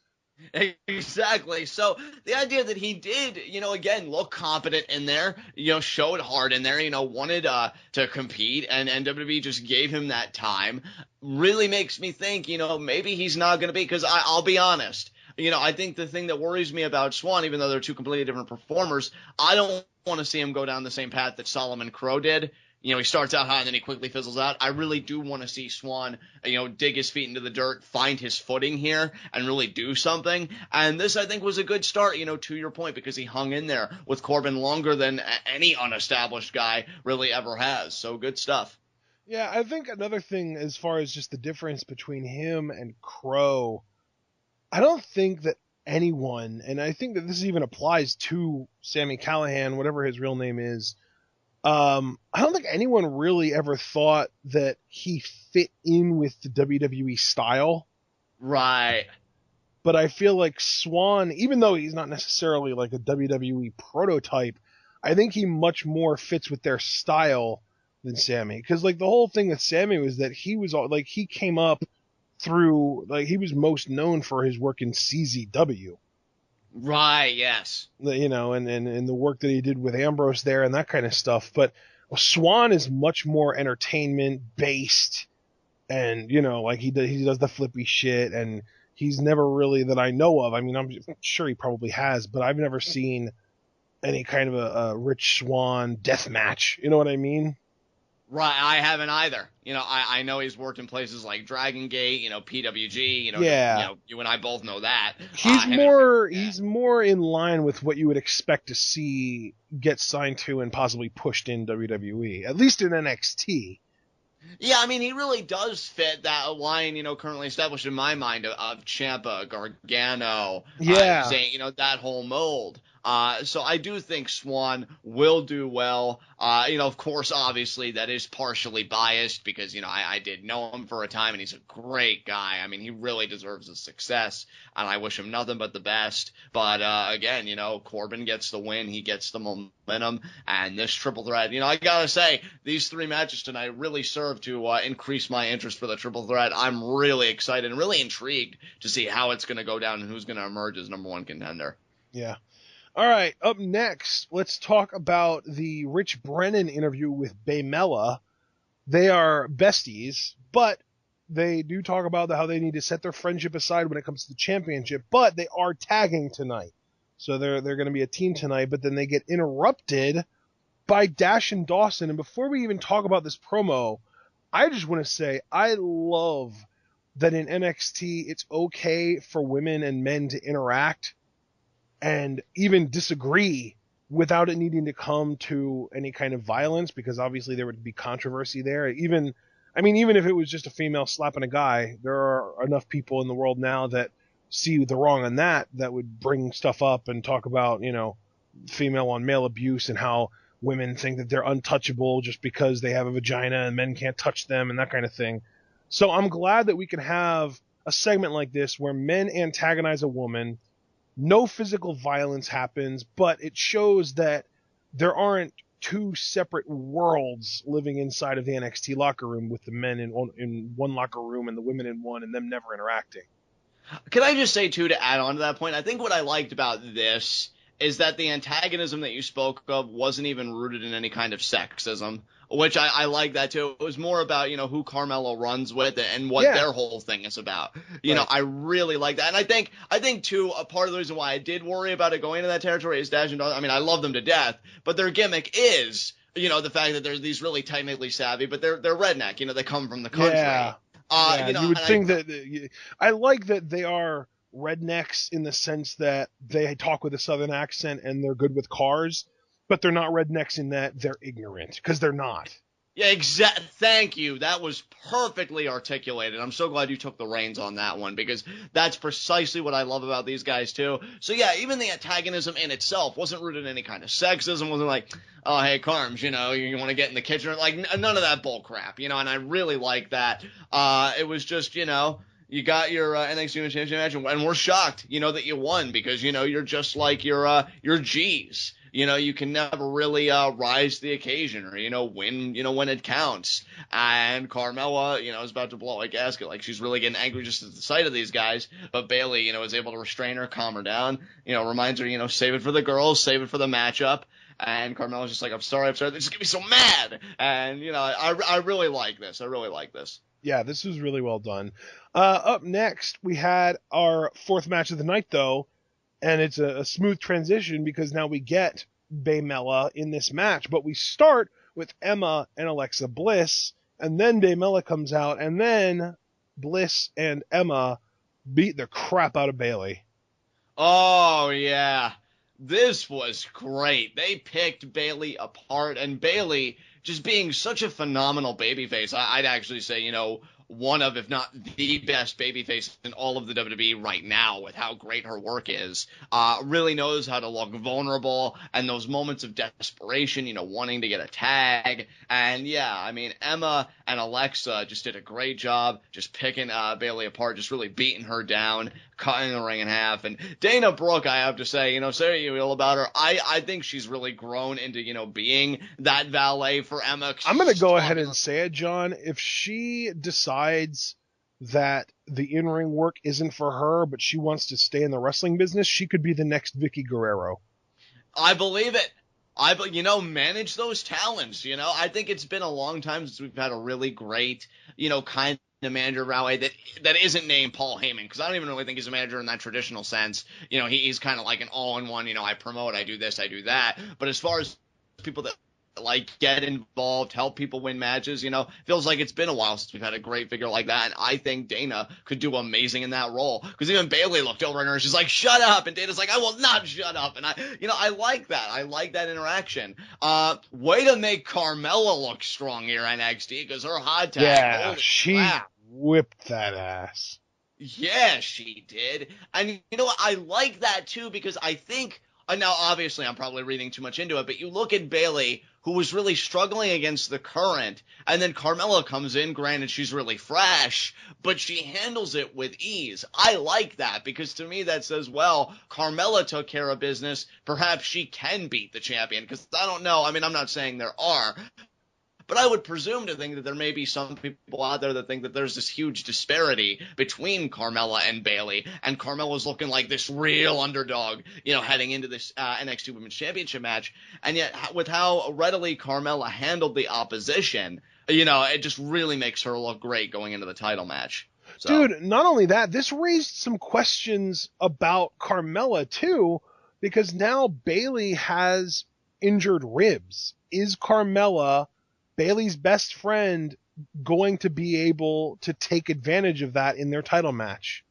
Exactly. So the idea that he did, again, look competent in there, showed hard in there, wanted to compete, and WWE just gave him that time, really makes me think, maybe he's not going to be, because I'll be honest. I think the thing that worries me about Swann, even though they're two completely different performers, I don't want to see him go down the same path that Solomon Crow did. He starts out high and then he quickly fizzles out. I really do want to see Swann, dig his feet into the dirt, find his footing here, and really do something. And this, I think, was a good start, to your point, because he hung in there with Corbin longer than any unestablished guy really ever has. So good stuff. Yeah, I think another thing as far as just the difference between him and Crow, I don't think that anyone, and I think that this even applies to Sami Callihan, whatever his real name is, I don't think anyone really ever thought that he fit in with the WWE style. Right. But I feel like Swann, even though he's not necessarily like a WWE prototype, I think he much more fits with their style than Sami. Because like the whole thing with Sami was that he was like, he came up through, like, he was most known for his work in CZW. Right, yes. You know, and the work that he did with Ambrose there and that kind of stuff. But Swann is much more entertainment based, and you know, like he does the flippy shit, and he's never really, that I know of. I mean, I'm sure he probably has, but I've never seen any kind of a Rich Swann death match. You know what I mean? Right, I haven't either. You know, I know he's worked in places like Dragon Gate, you know, PWG, you know, you and I both know that. He's more in line with what you would expect to see get signed to and possibly pushed in WWE, at least in NXT. Yeah, I mean, he really does fit that line, you know, currently established in my mind of Ciampa, Gargano, Zayn, you know, that whole mold. So I do think Swann will do well. You know, of course, obviously, that is partially biased because, you know, I did know him for a time, and he's a great guy. I mean, he really deserves the success, and I wish him nothing but the best. But, again, you know, Corbin gets the win. He gets the momentum, and this triple threat, you know, I gotta say, these 3 matches tonight really serve to increase my interest for the triple threat. I'm really excited and really intrigued to see how it's going to go down and who's going to emerge as number 1 contender. Yeah. All right, up next, let's talk about the Rich Brennan interview with Baymella. They are besties, but they do talk about how they need to set their friendship aside when it comes to the championship, but they are tagging tonight. So they're going to be a team tonight, but then they get interrupted by Dash and Dawson. And before we even talk about this promo, I just want to say I love that in NXT it's okay for women and men to interact and even disagree without it needing to come to any kind of violence, because obviously there would be controversy there. Even if it was just a female slapping a guy, there are enough people in the world now that see the wrong on that would bring stuff up and talk about, you know, female on male abuse and how women think that they're untouchable just because they have a vagina and men can't touch them and that kind of thing. So I'm glad that we can have a segment like this where men antagonize a woman. No physical violence happens, but it shows that there aren't 2 separate worlds living inside of the NXT locker room, with the men in one locker room and the women in one, and them never interacting. Can I just say, too, to add on to that point, I think what I liked about this is that the antagonism that you spoke of wasn't even rooted in any kind of sexism, which I like that too. It was more about, you know, who Carmelo runs with and what their whole thing is about. You know, I really like that. And I think too, a part of the reason why I did worry about it going into that territory is Dash and Dawson. I mean, I love them to death, but their gimmick is, you know, the fact that they're these really technically savvy, but they're redneck, you know, they come from the country. You know, you would think that I like that they are rednecks in the sense that they talk with a southern accent and they're good with cars, but they're not rednecks in that they're ignorant, because they're not. Yeah, exactly. Thank you. That was perfectly articulated. I'm so glad you took the reins on that one, because that's precisely what I love about these guys too. So yeah, even the antagonism in itself wasn't rooted in any kind of sexism. Wasn't like, oh hey Carms, you know, you want to get in the kitchen, like none of that bull crap, you know. And I really like that. It was just, you know, you got your NXT Championship match, and we're shocked, you know, that you won, because, you know, you're just like your G's. You know, you can never really rise to the occasion or, you know, win, you know, when it counts. And Carmella, you know, is about to blow a gasket. Like, she's really getting angry just at the sight of these guys. But Bayley, you know, is able to restrain her, calm her down. You know, reminds her, you know, save it for the girls, save it for the matchup. And Carmella's just like, I'm sorry. They just get me so mad. And, you know, I really like this. I really like this. Yeah, this was really well done. Up next, we had our 4th match of the night, though. And it's a smooth transition because now we get Baymella in this match. But we start with Emma and Alexa Bliss, and then Baymella comes out, and then Bliss and Emma beat the crap out of Bayley. Oh, yeah. This was great. They picked Bayley apart, and Bayley just being such a phenomenal babyface. I'd actually say, you know, one of, if not the best babyface in all of the WWE right now, with how great her work is. Really knows how to look vulnerable, and those moments of desperation, you know, wanting to get a tag. And yeah, I mean, Emma and Alexa just did a great job just picking Bayley apart, just really beating her down, cutting the ring in half. And Dana Brooke, I have to say, you know, say what you will about her, I think she's really grown into, you know, being that valet for Emma. I'm going to go ahead and say it, John. If she decides that the in-ring work isn't for her, but she wants to stay in the wrestling business, she could be the next Vicky Guerrero. I believe it. Manage those talents. I think it's been a long time since we've had a really great, kind of manager that isn't named Paul Heyman, because I don't even really think he's a manager in that traditional sense. He's kind of like an all-in-one. I promote, I do this, I do that. But as far as people that get involved, help people win matches, feels like it's been a while since we've had a great figure like that. And I think Dana could do amazing in that role, because even Bayley looked over at her and she's like, shut up. And Dana's like, I will not shut up. And I like that. I like that interaction. Way to make Carmella look strong here in NXT, because her hot tag. Yeah, she whipped that ass. Yeah, she did. And I like that too, because I think, now obviously I'm probably reading too much into it, but you look at Bayley, who was really struggling against the current, and then Carmella comes in, granted she's really fresh, but she handles it with ease. I like that, because to me that says, well, Carmella took care of business, perhaps she can beat the champion, because I don't know, I'm not saying there are, but I would presume to think that there may be some people out there that think that there's this huge disparity between Carmella and Bayley, and Carmella's looking like this real underdog, heading into this NXT Women's Championship match. And yet, with how readily Carmella handled the opposition, it just really makes her look great going into the title match. So. Dude, not only that, this raised some questions about Carmella too, because now Bayley has injured ribs. Is Carmella, Bayley's best friend, going to be able to take advantage of that in their title match?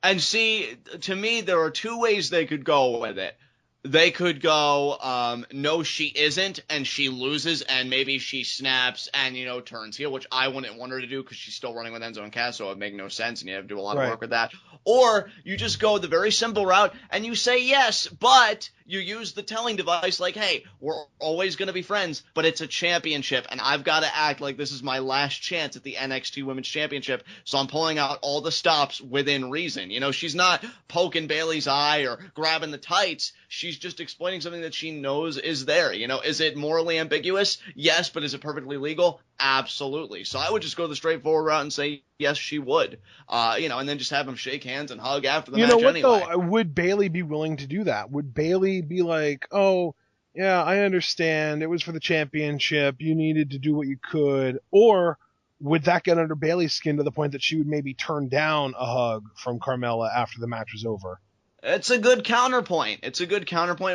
And see, to me, there are two ways they could go with it. They could go, no, she isn't, and she loses, and maybe she snaps and, turns heel, which I wouldn't want her to do because she's still running with Enzo and Cass, so it would make no sense, and you have to do a lot of work with that. Or you just go the very simple route, and you say yes, but you use the telling device like, hey, we're always going to be friends, but it's a championship, and I've got to act like this is my last chance at the NXT Women's Championship, so I'm pulling out all the stops within reason. She's not poking Bayley's eye or grabbing the tights. She's just explaining something that she knows is there. Is it morally ambiguous? Yes, but is it perfectly legal? Absolutely. So I would just go the straightforward route and say, yes, she would. And then just have them shake hands and hug after the match anyway. You know what, though? Would Bayley be willing to do that? Would Bayley be like, oh, yeah, I understand. It was for the championship. You needed to do what you could. Or would that get under Bayley's skin to the point that she would maybe turn down a hug from Carmella after the match was over? It's a good counterpoint.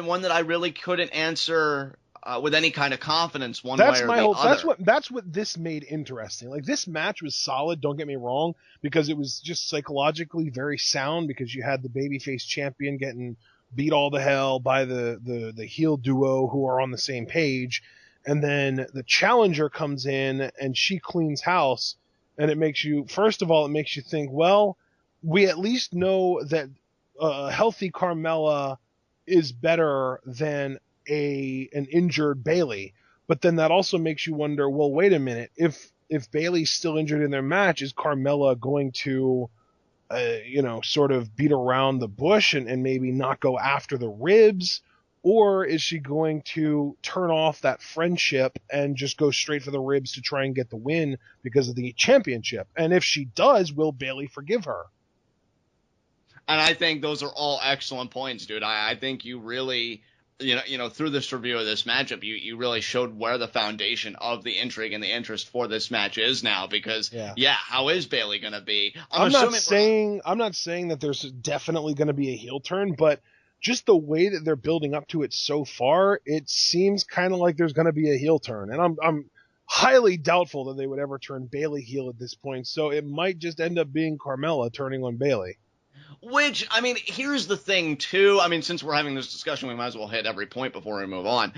One that I really couldn't answer with any kind of confidence one way or the other. That's what this made interesting. Like, this match was solid, don't get me wrong, because it was just psychologically very sound, because you had the babyface champion getting beat all to hell by the heel duo who are on the same page, and then the challenger comes in and she cleans house, and it makes you think, well, we at least know that healthy Carmella is better than an injured Bayley. But then that also makes you wonder, well, wait a minute, if Bayley's still injured in their match, is Carmella going to sort of beat around the bush and maybe not go after the ribs? Or is she going to turn off that friendship and just go straight for the ribs to try and get the win because of the championship? And if she does, will Bayley forgive her? And I think those are all excellent points, dude. I think you really, through this review of this matchup, you really showed where the foundation of the intrigue and the interest for this match is now. Because, how is Bayley going to be? I'm not saying that there's definitely going to be a heel turn, but just the way that they're building up to it so far, it seems kind of like there's going to be a heel turn. And I'm highly doubtful that they would ever turn Bayley heel at this point. So it might just end up being Carmella turning on Bayley. Which, here's the thing, too. Since we're having this discussion, we might as well hit every point before we move on.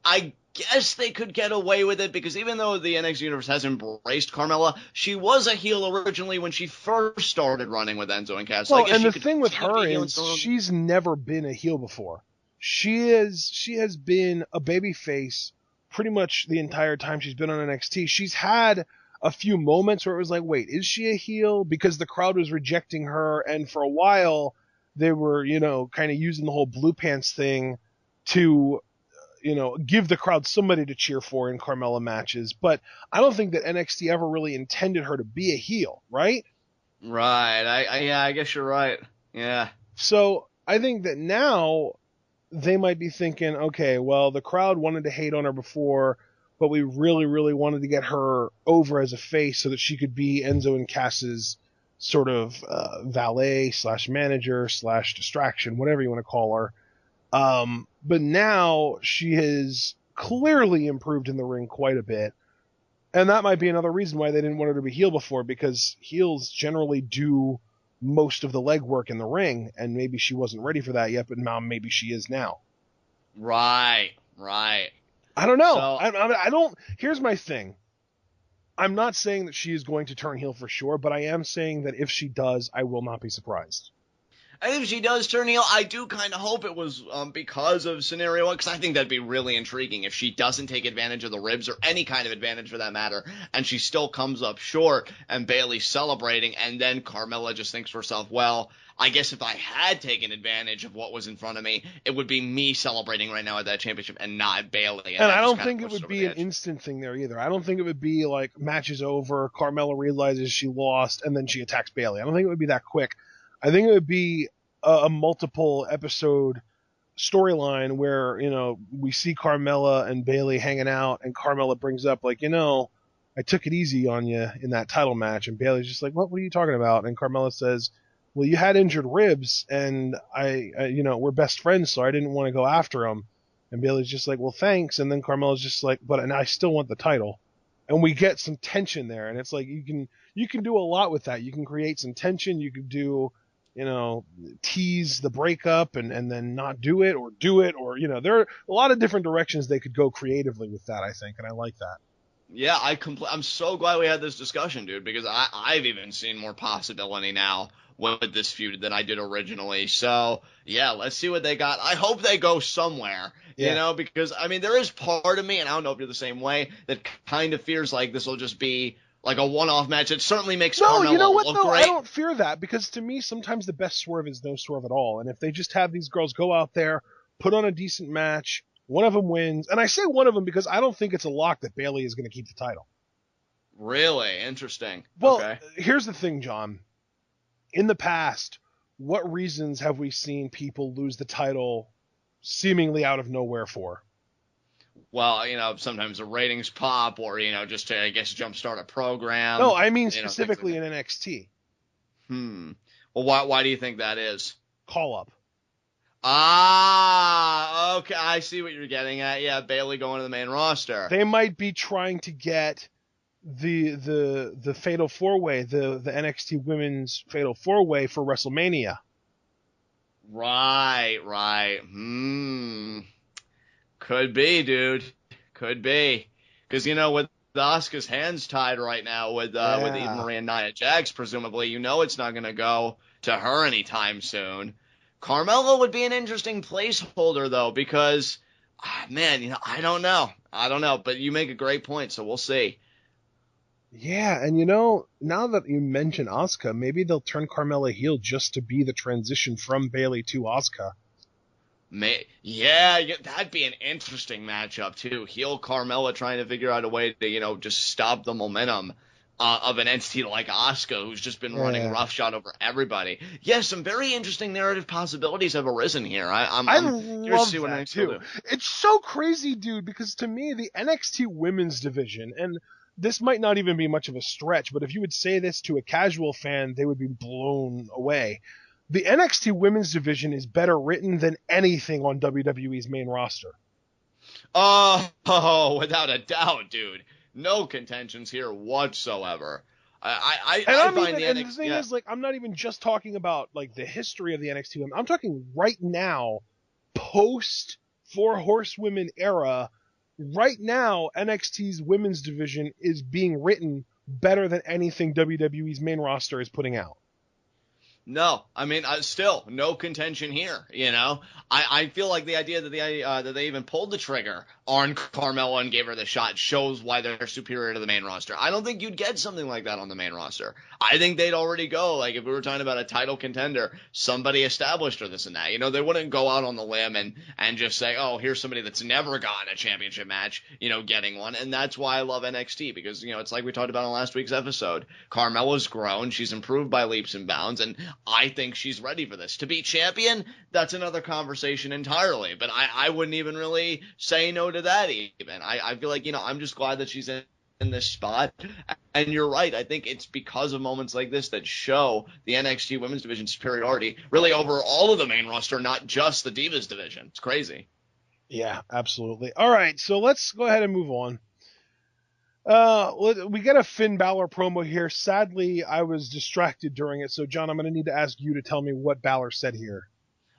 I guess they could get away with it, because even though the NXT Universe has embraced Carmella, she was a heel originally when she first started running with Enzo and Cass. Well, and the thing with her is she's never been a heel before. She has been a babyface pretty much the entire time she's been on NXT. She's had a few moments where it was like, wait, is she a heel? Because the crowd was rejecting her, and for a while they were, kind of using the whole blue pants thing to, give the crowd somebody to cheer for in Carmella matches. But I don't think that NXT ever really intended her to be a heel, right? Right. I guess you're right. Yeah. So I think that now they might be thinking, okay, well, the crowd wanted to hate on her before, but we really, really wanted to get her over as a face so that she could be Enzo and Cass's sort of valet / manager / distraction, whatever you want to call her. But now she has clearly improved in the ring quite a bit. And that might be another reason why they didn't want her to be heel before, because heels generally do most of the legwork in the ring, and maybe she wasn't ready for that yet, but now maybe she is now. Right. I don't know. So, I don't. Here's my thing. I'm not saying that she is going to turn heel for sure, but I am saying that if she does, I will not be surprised. I think if she does turn heel, I do kind of hope it was because of scenario one, because I think that'd be really intriguing if she doesn't take advantage of the ribs or any kind of advantage for that matter, and she still comes up short, and Bayley's celebrating, and then Carmella just thinks to herself, well, I guess if I had taken advantage of what was in front of me, it would be me celebrating right now at that championship and not Bayley. And I don't think it would be an instant thing there either. I don't think it would be like match is over, Carmella realizes she lost, and then she attacks Bayley. I don't think it would be that quick. I think it would be a multiple episode storyline where, you know, we see Carmella and Bayley hanging out, and Carmella brings up, like, you know, I took it easy on you in that title match, and Bayley's just like, what are you talking about? And Carmella says, well, you had injured ribs, and I you know, we're best friends, so I didn't want to go after them. And Bayley's just like, well, thanks. And then Carmella's just like, and I still want the title. And we get some tension there, and it's like you can do a lot with that. You can create some tension. You could do, you know, tease the breakup and then not do it, or, you know, there are a lot of different directions they could go creatively with that, I think, and I like that. Yeah, I'm so glad we had this discussion, dude, because I've even seen more possibility now with this feud than I did originally. So, yeah, let's see what they got. I hope they go somewhere, you know, because, I mean, there is part of me, and I don't know if you're the same way, that kind of fears like this will just be like a one-off match. It certainly makes Carmella you know what, look though? great. I don't fear that, because to me, sometimes the best swerve is no swerve at all. And if they just have these girls go out there, put on a decent match, one of them wins, and I say one of them because I don't think it's a lock that Bayley is going to keep the title. Really? Interesting. Well, okay. Here's the thing, John. In the past, what reasons have we seen people lose the title seemingly out of nowhere for? Well, you know, sometimes the ratings pop, or, you know, just to, I guess, jumpstart a program. No, I mean specifically in NXT. Well, why do you think that is? Call up. Ah, okay, I see what you're getting at. Yeah, Bayley going to the main roster. They might be trying to get the Fatal 4-Way, the NXT Women's Fatal 4-Way for WrestleMania. Right. Could be, dude. Could be. Because, you know, with Asuka's hands tied right now with Eva Marie and Nia Jax, presumably, you know it's not going to go to her anytime soon. Carmella would be an interesting placeholder, though, because, man, you know, I don't know. But you make a great point, so we'll see. Yeah, and you know, now that you mention Asuka, maybe they'll turn Carmella heel just to be the transition from Bayley to Asuka. Yeah, that'd be an interesting matchup, too. Heel Carmella trying to figure out a way to, you know, just stop the momentum of an entity like Asuka, who's just been running roughshod over everybody. Yeah, some very interesting narrative possibilities have arisen here. I'm love that, too. It's so crazy, dude, because to me, the NXT women's division, and this might not even be much of a stretch, but if you would say this to a casual fan, they would be blown away. The NXT women's division is better written than anything on WWE's main roster. Oh, without a doubt, dude. No contentions here whatsoever. The thing is, like, I'm not even just talking about, like, the history of the NXT women. I'm talking right now, post Four Horsewomen era. Right now, NXT's women's division is being written better than anything WWE's main roster is putting out. No, I mean, still no contention here. I feel like the idea that they even pulled the trigger on Carmella and gave her the shot shows why they're superior to the main roster. I don't think you'd get something like that on the main roster. I think they'd already go, like, if we were talking about a title contender, somebody established or this and that. They wouldn't go out on the limb and just say, oh, here's somebody that's never gotten a championship match, getting one. And that's why I love NXT, because, it's like we talked about in last week's episode. Carmella's grown. She's improved by leaps and bounds. And I think she's ready for this. To be champion, that's another conversation entirely. But I wouldn't even really say no to that even. I feel like, I'm just glad that she's in this spot. And you're right. I think it's because of moments like this that show the NXT women's division superiority really over all of the main roster, not just the Divas division. It's crazy. Yeah, absolutely. All right, so let's go ahead and move on. We get a Finn Balor promo here. Sadly, I was distracted during it, so John, I'm going to need to ask you to tell me what Balor said here.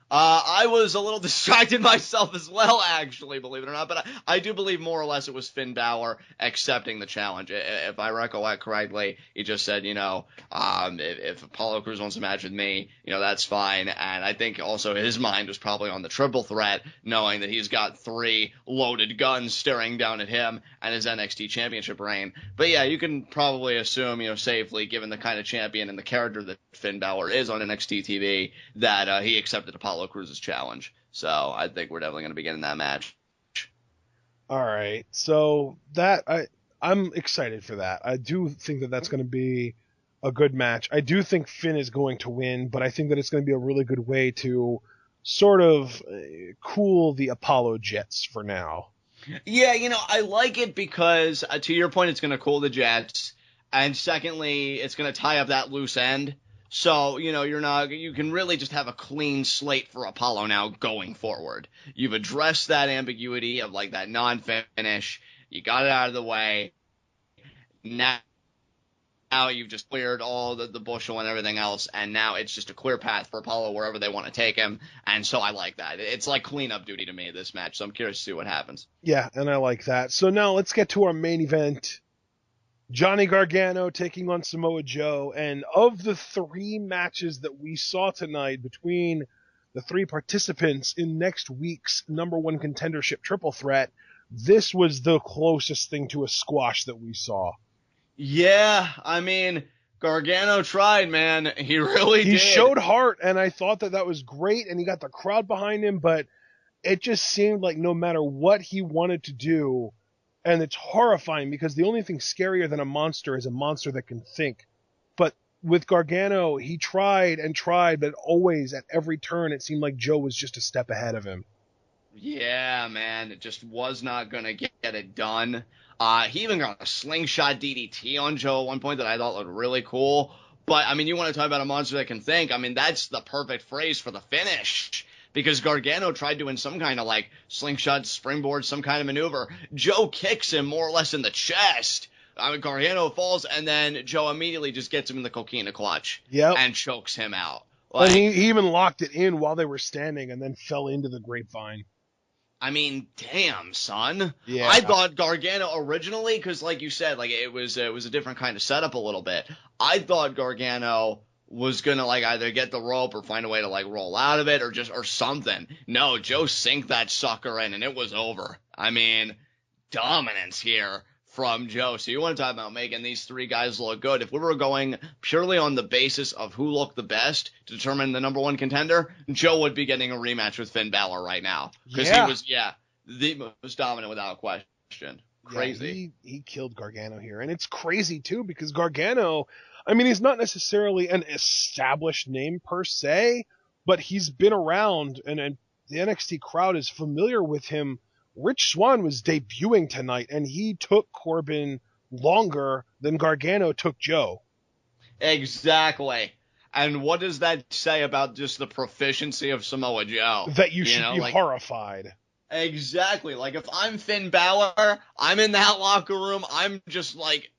I was a little distracted myself as well, actually, believe it or not, but I do believe more or less it was Finn Balor accepting the challenge. If I recollect correctly, he just said, if Apollo Crews wants to match with me, that's fine. And I think also his mind was probably on the triple threat, knowing that he's got 3 loaded guns staring down at him and his NXT championship reign. But yeah, you can probably assume, safely, given the kind of champion and the character that Finn Balor is on NXT TV, that he accepted Apollo Crews' challenge. So I think we're definitely going to be getting that match. All right. So I'm excited for that. I do think that that's going to be a good match. I do think Finn is going to win, but I think that it's going to be a really good way to sort of cool the Apollo Jets for now. Yeah, I like it because, to your point, it's going to cool the Jets. And secondly, it's going to tie up that loose end. So, you can really just have a clean slate for Apollo now going forward. You've addressed that ambiguity of like that non-finish. You got it out of the way. Now you've just cleared all the bushel and everything else. And now it's just a clear path for Apollo wherever they want to take him. And so I like that. It's like cleanup duty to me, this match. So I'm curious to see what happens. Yeah, and I like that. So now let's get to our main event. Johnny Gargano taking on Samoa Joe, and of the 3 matches that we saw tonight between the 3 participants in next week's number 1 contendership triple threat, this was the closest thing to a squash that we saw. Yeah, I mean, Gargano tried, man. He really did. He showed heart, and I thought that was great, and he got the crowd behind him, but it just seemed like no matter what he wanted to do, and it's horrifying because the only thing scarier than a monster is a monster that can think. But with Gargano, he tried and tried, but always at every turn it seemed like Joe was just a step ahead of him. Yeah, man, it just was not going to get it done. He even got a slingshot DDT on Joe at one point that I thought looked really cool. But, I mean, you want to talk about a monster that can think. I mean, that's the perfect phrase for the finish. Because Gargano tried doing some kind of like slingshot, springboard, some kind of maneuver. Joe kicks him more or less in the chest. Gargano falls, and then Joe immediately just gets him in the coquina clutch. Yep. And chokes him out. And he even locked it in while they were standing and then fell into the grapevine. I mean, damn, son. Yeah. I thought Gargano originally, because like you said, like it was a different kind of setup a little bit. I thought Gargano was gonna like either get the rope or find a way to like roll out of it or something. No, Joe sinked that sucker in and it was over. I mean, dominance here from Joe. So you want to talk about making these 3 guys look good. If we were going purely on the basis of who looked the best to determine the number 1 contender, Joe would be getting a rematch with Finn Balor right now. Because he was, the most dominant without question. Crazy. Yeah, he killed Gargano here. And it's crazy too because Gargano, I mean, he's not necessarily an established name per se, but he's been around and the NXT crowd is familiar with him. Rich Swann was debuting tonight, and he took Corbin longer than Gargano took Joe. Exactly. And what does that say about just the proficiency of Samoa Joe? That you should be horrified. Exactly. Like, if I'm Finn Balor, I'm in that locker room, I'm just, like,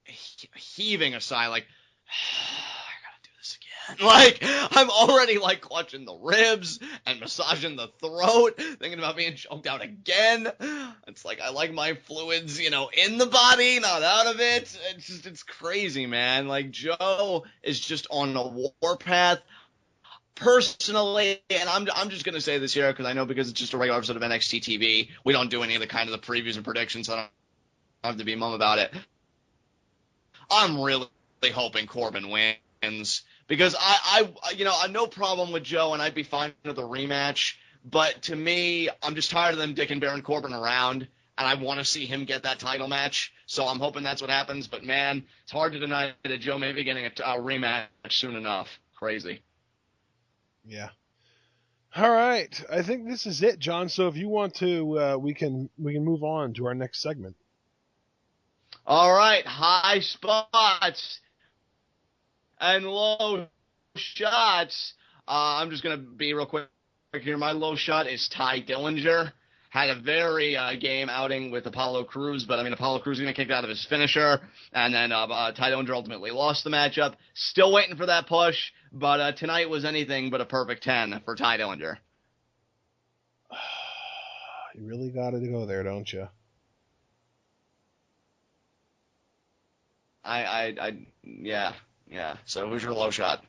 heaving a sigh, like, I gotta do this again. Like, I'm already, like, clutching the ribs and massaging the throat, thinking about being choked out again. It's like, I like my fluids, in the body, not out of it. It's crazy, man. Like, Joe is just on a warpath. personally, and I'm just gonna say this here because it's just a regular episode of NXT TV. We don't do any of the kind of the previews and predictions, so I don't have to be mum about it. I'm really hoping Corbin wins because I no problem with Joe, and I'd be fine with the rematch. But to me, I'm just tired of them dicking Baron Corbin around, and I want to see him get that title match. So I'm hoping that's what happens. But man, it's hard to deny that Joe may be getting a rematch soon enough. Crazy. Yeah. All right. I think this is it, John. So if you want to, we can move on to our next segment. All right. High spots and low shots. I'm just gonna be real quick here. My low shot is Ty Dillinger. Had a very game outing with Apollo Crews, but Apollo Crews going to kick out of his finisher, and then Ty Dillinger ultimately lost the matchup. Still waiting for that push, but tonight was anything but a perfect 10 for Ty Dillinger. You really got to go there, don't you? Yeah. So who's your low shot?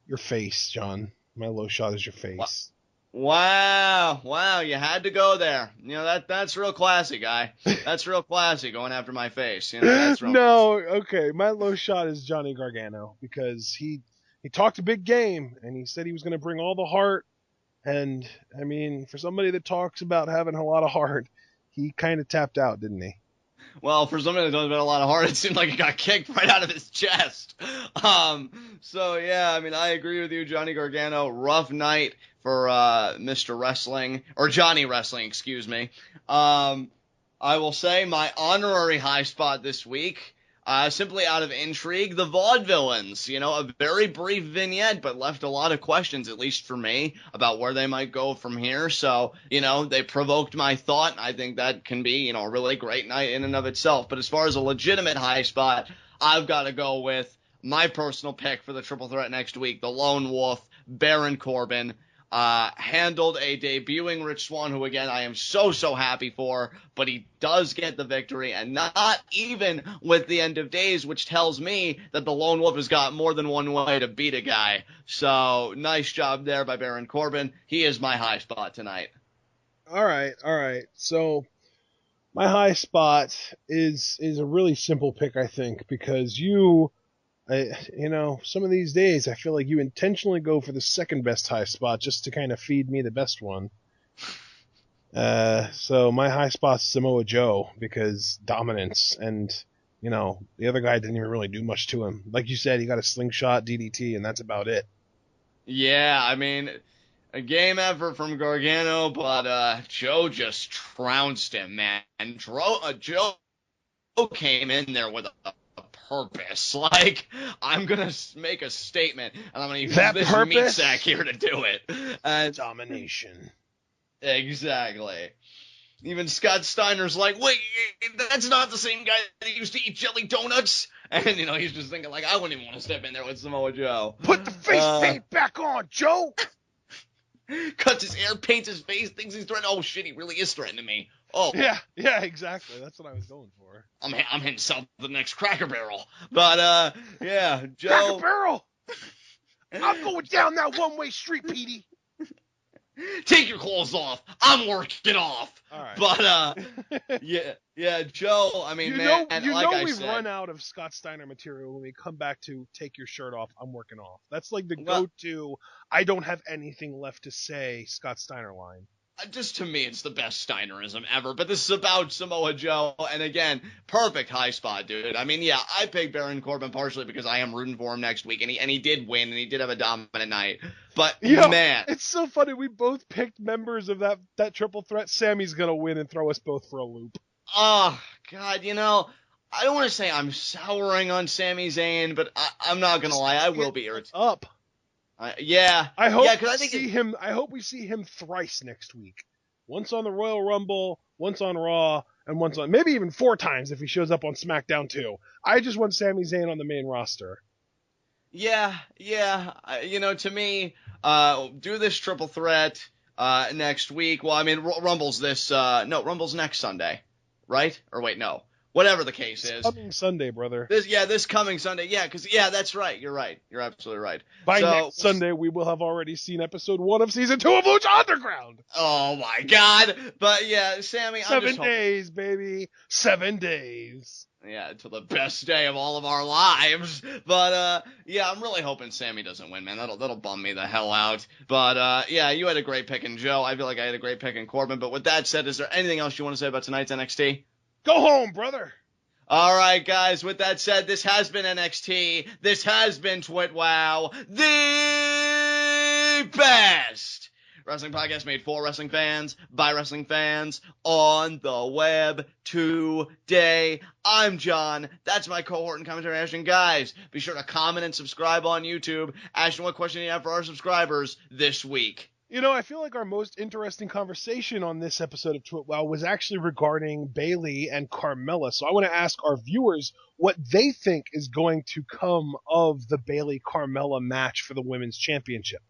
Your face, John. My low shot is your face. Wow, you had to go there. That's real classy, guy. That's real classy, going after my face. That's real okay, my low shot is Johnny Gargano, because he talked a big game, and he said he was going to bring all the heart, and, for somebody that talks about having a lot of heart, he kind of tapped out, didn't he? Well, for somebody that talks about a lot of heart, it seemed like he got kicked right out of his chest. So, yeah, I agree with you, Johnny Gargano. Rough night for Mr. Wrestling, or Johnny Wrestling, excuse me. I will say my honorary high spot this week, simply out of intrigue, the Vaudevillains. A very brief vignette, but left a lot of questions, at least for me, about where they might go from here. So, they provoked my thought. I think that can be, a really great night in and of itself. But as far as a legitimate high spot, I've got to go with my personal pick for the triple threat next week, the Lone Wolf, Baron Corbin. Handled a debuting Rich Swann, who again I am so happy for, but he does get the victory, and not even with the end of days, which tells me that the Lone Wolf has got more than one way to beat a guy. So nice job there by Baron Corbin. He is my high spot tonight. All right. So my high spot is a really simple pick, I think, because some of these days I feel like you intentionally go for the second best high spot just to kind of feed me the best one. So my high spot's Samoa Joe, because dominance, and the other guy didn't even really do much to him. Like you said, he got a slingshot DDT, and that's about it. Yeah, a game effort from Gargano, but Joe just trounced him, man. And Joe came in there with a purpose. Like, I'm gonna make a statement, and I'm gonna use this meat sack here to do it. Domination. Exactly. Even Scott Steiner's like, wait, that's not the same guy that used to eat jelly donuts? And, he's just thinking, like, I wouldn't even want to step in there with Samoa Joe. Put the face paint back on, Joe! Cuts his hair, paints his face, thinks he's threatening. Oh, shit, he really is threatening me. Oh. Yeah, exactly. That's what I was going for. I'm hitting south of the next Cracker Barrel. But, yeah, Joe. Cracker Barrel! I'm going down that one-way street, Petey. Take your clothes off. I'm working off. All right. But, yeah, Joe, we've run out of Scott Steiner material when we come back to take your shirt off, I'm working off. That's like the go-to, I don't have anything left to say Scott Steiner line. Just to me, it's the best Steinerism ever, but this is about Samoa Joe, and again, perfect high spot, dude. I picked Baron Corbin partially because I am rooting for him next week, and he did win, and he did have a dominant night, but man. It's so funny, we both picked members of that triple threat. Sammy's gonna win and throw us both for a loop. Oh, God, I don't want to say I'm souring on Sami Zayn, but I'm not gonna lie, I will be irritated. Up. Yeah. I hope we see him thrice next week. Once on the Royal Rumble, once on Raw, and once on, maybe even 4 times if he shows up on SmackDown too. I just want Sami Zayn on the main roster. Yeah. To me, do this triple threat next week. Well, Rumble's Rumble's next Sunday, right? Or wait, no. Whatever the case is. Coming Sunday, brother. This coming Sunday. Yeah, because that's right. You're right. You're absolutely right. By next Sunday, we will have already seen episode 1 of season 2 of Lucha Underground. Oh my God! But yeah, Sami, 7 days, baby. 7 days. Yeah, to the best day of all of our lives. But yeah, I'm really hoping Sami doesn't win, man. That'll bum me the hell out. But yeah, you had a great pick in Joe. I feel like I had a great pick in Corbin. But with that said, is there anything else you want to say about tonight's NXT? Go home, brother. All right, guys. With that said, this has been NXT. This has been TWitWoW, the best wrestling podcast made for wrestling fans, by wrestling fans, on the web today. I'm John. That's my cohort and commentary, Ashton. Guys, be sure to comment and subscribe on YouTube. Ashton, what question do you have for our subscribers this week? You know, I feel like our most interesting conversation on this episode of TWitWoW was actually regarding Bayley and Carmella. So I want to ask our viewers what they think is going to come of the Bayley-Carmella match for the Women's Championship.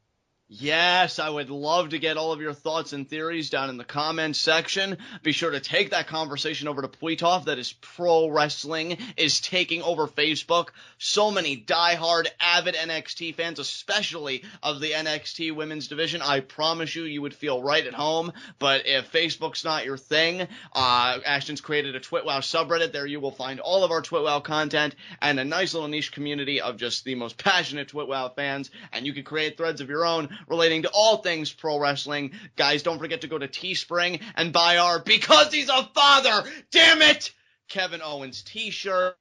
Yes, I would love to get all of your thoughts and theories down in the comments section. Be sure to take that conversation over to Pweetov. That is Pro Wrestling is taking over Facebook. So many diehard, avid NXT fans, especially of the NXT women's division. I promise you would feel right at home. But if Facebook's not your thing, Ashton's created a TWitWoW subreddit. There you will find all of our TWitWoW content and a nice little niche community of just the most passionate TWitWoW fans. And you can create threads of your own relating to all things pro wrestling. Guys, don't forget to go to Teespring and buy our Because He's a Father, damn it, Kevin Owens t-shirt.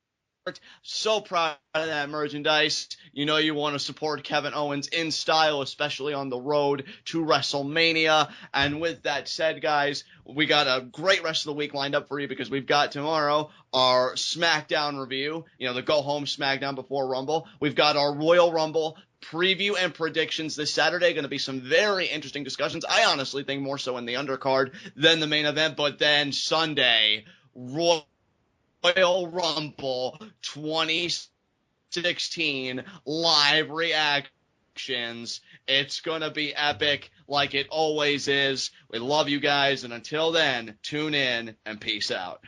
So proud of that merchandise. You know you want to support Kevin Owens in style, especially on the road to WrestleMania. And with that said, guys, we got a great rest of the week lined up for you because we've got tomorrow our SmackDown review, the go-home SmackDown before Rumble. We've got our Royal Rumble preview and predictions this Saturday. Going to be some very interesting discussions. I honestly think more so in the undercard than the main event. But then Sunday, Royal Rumble 2016 live reactions. It's going to be epic like it always is. We love you guys. And until then, tune in and peace out.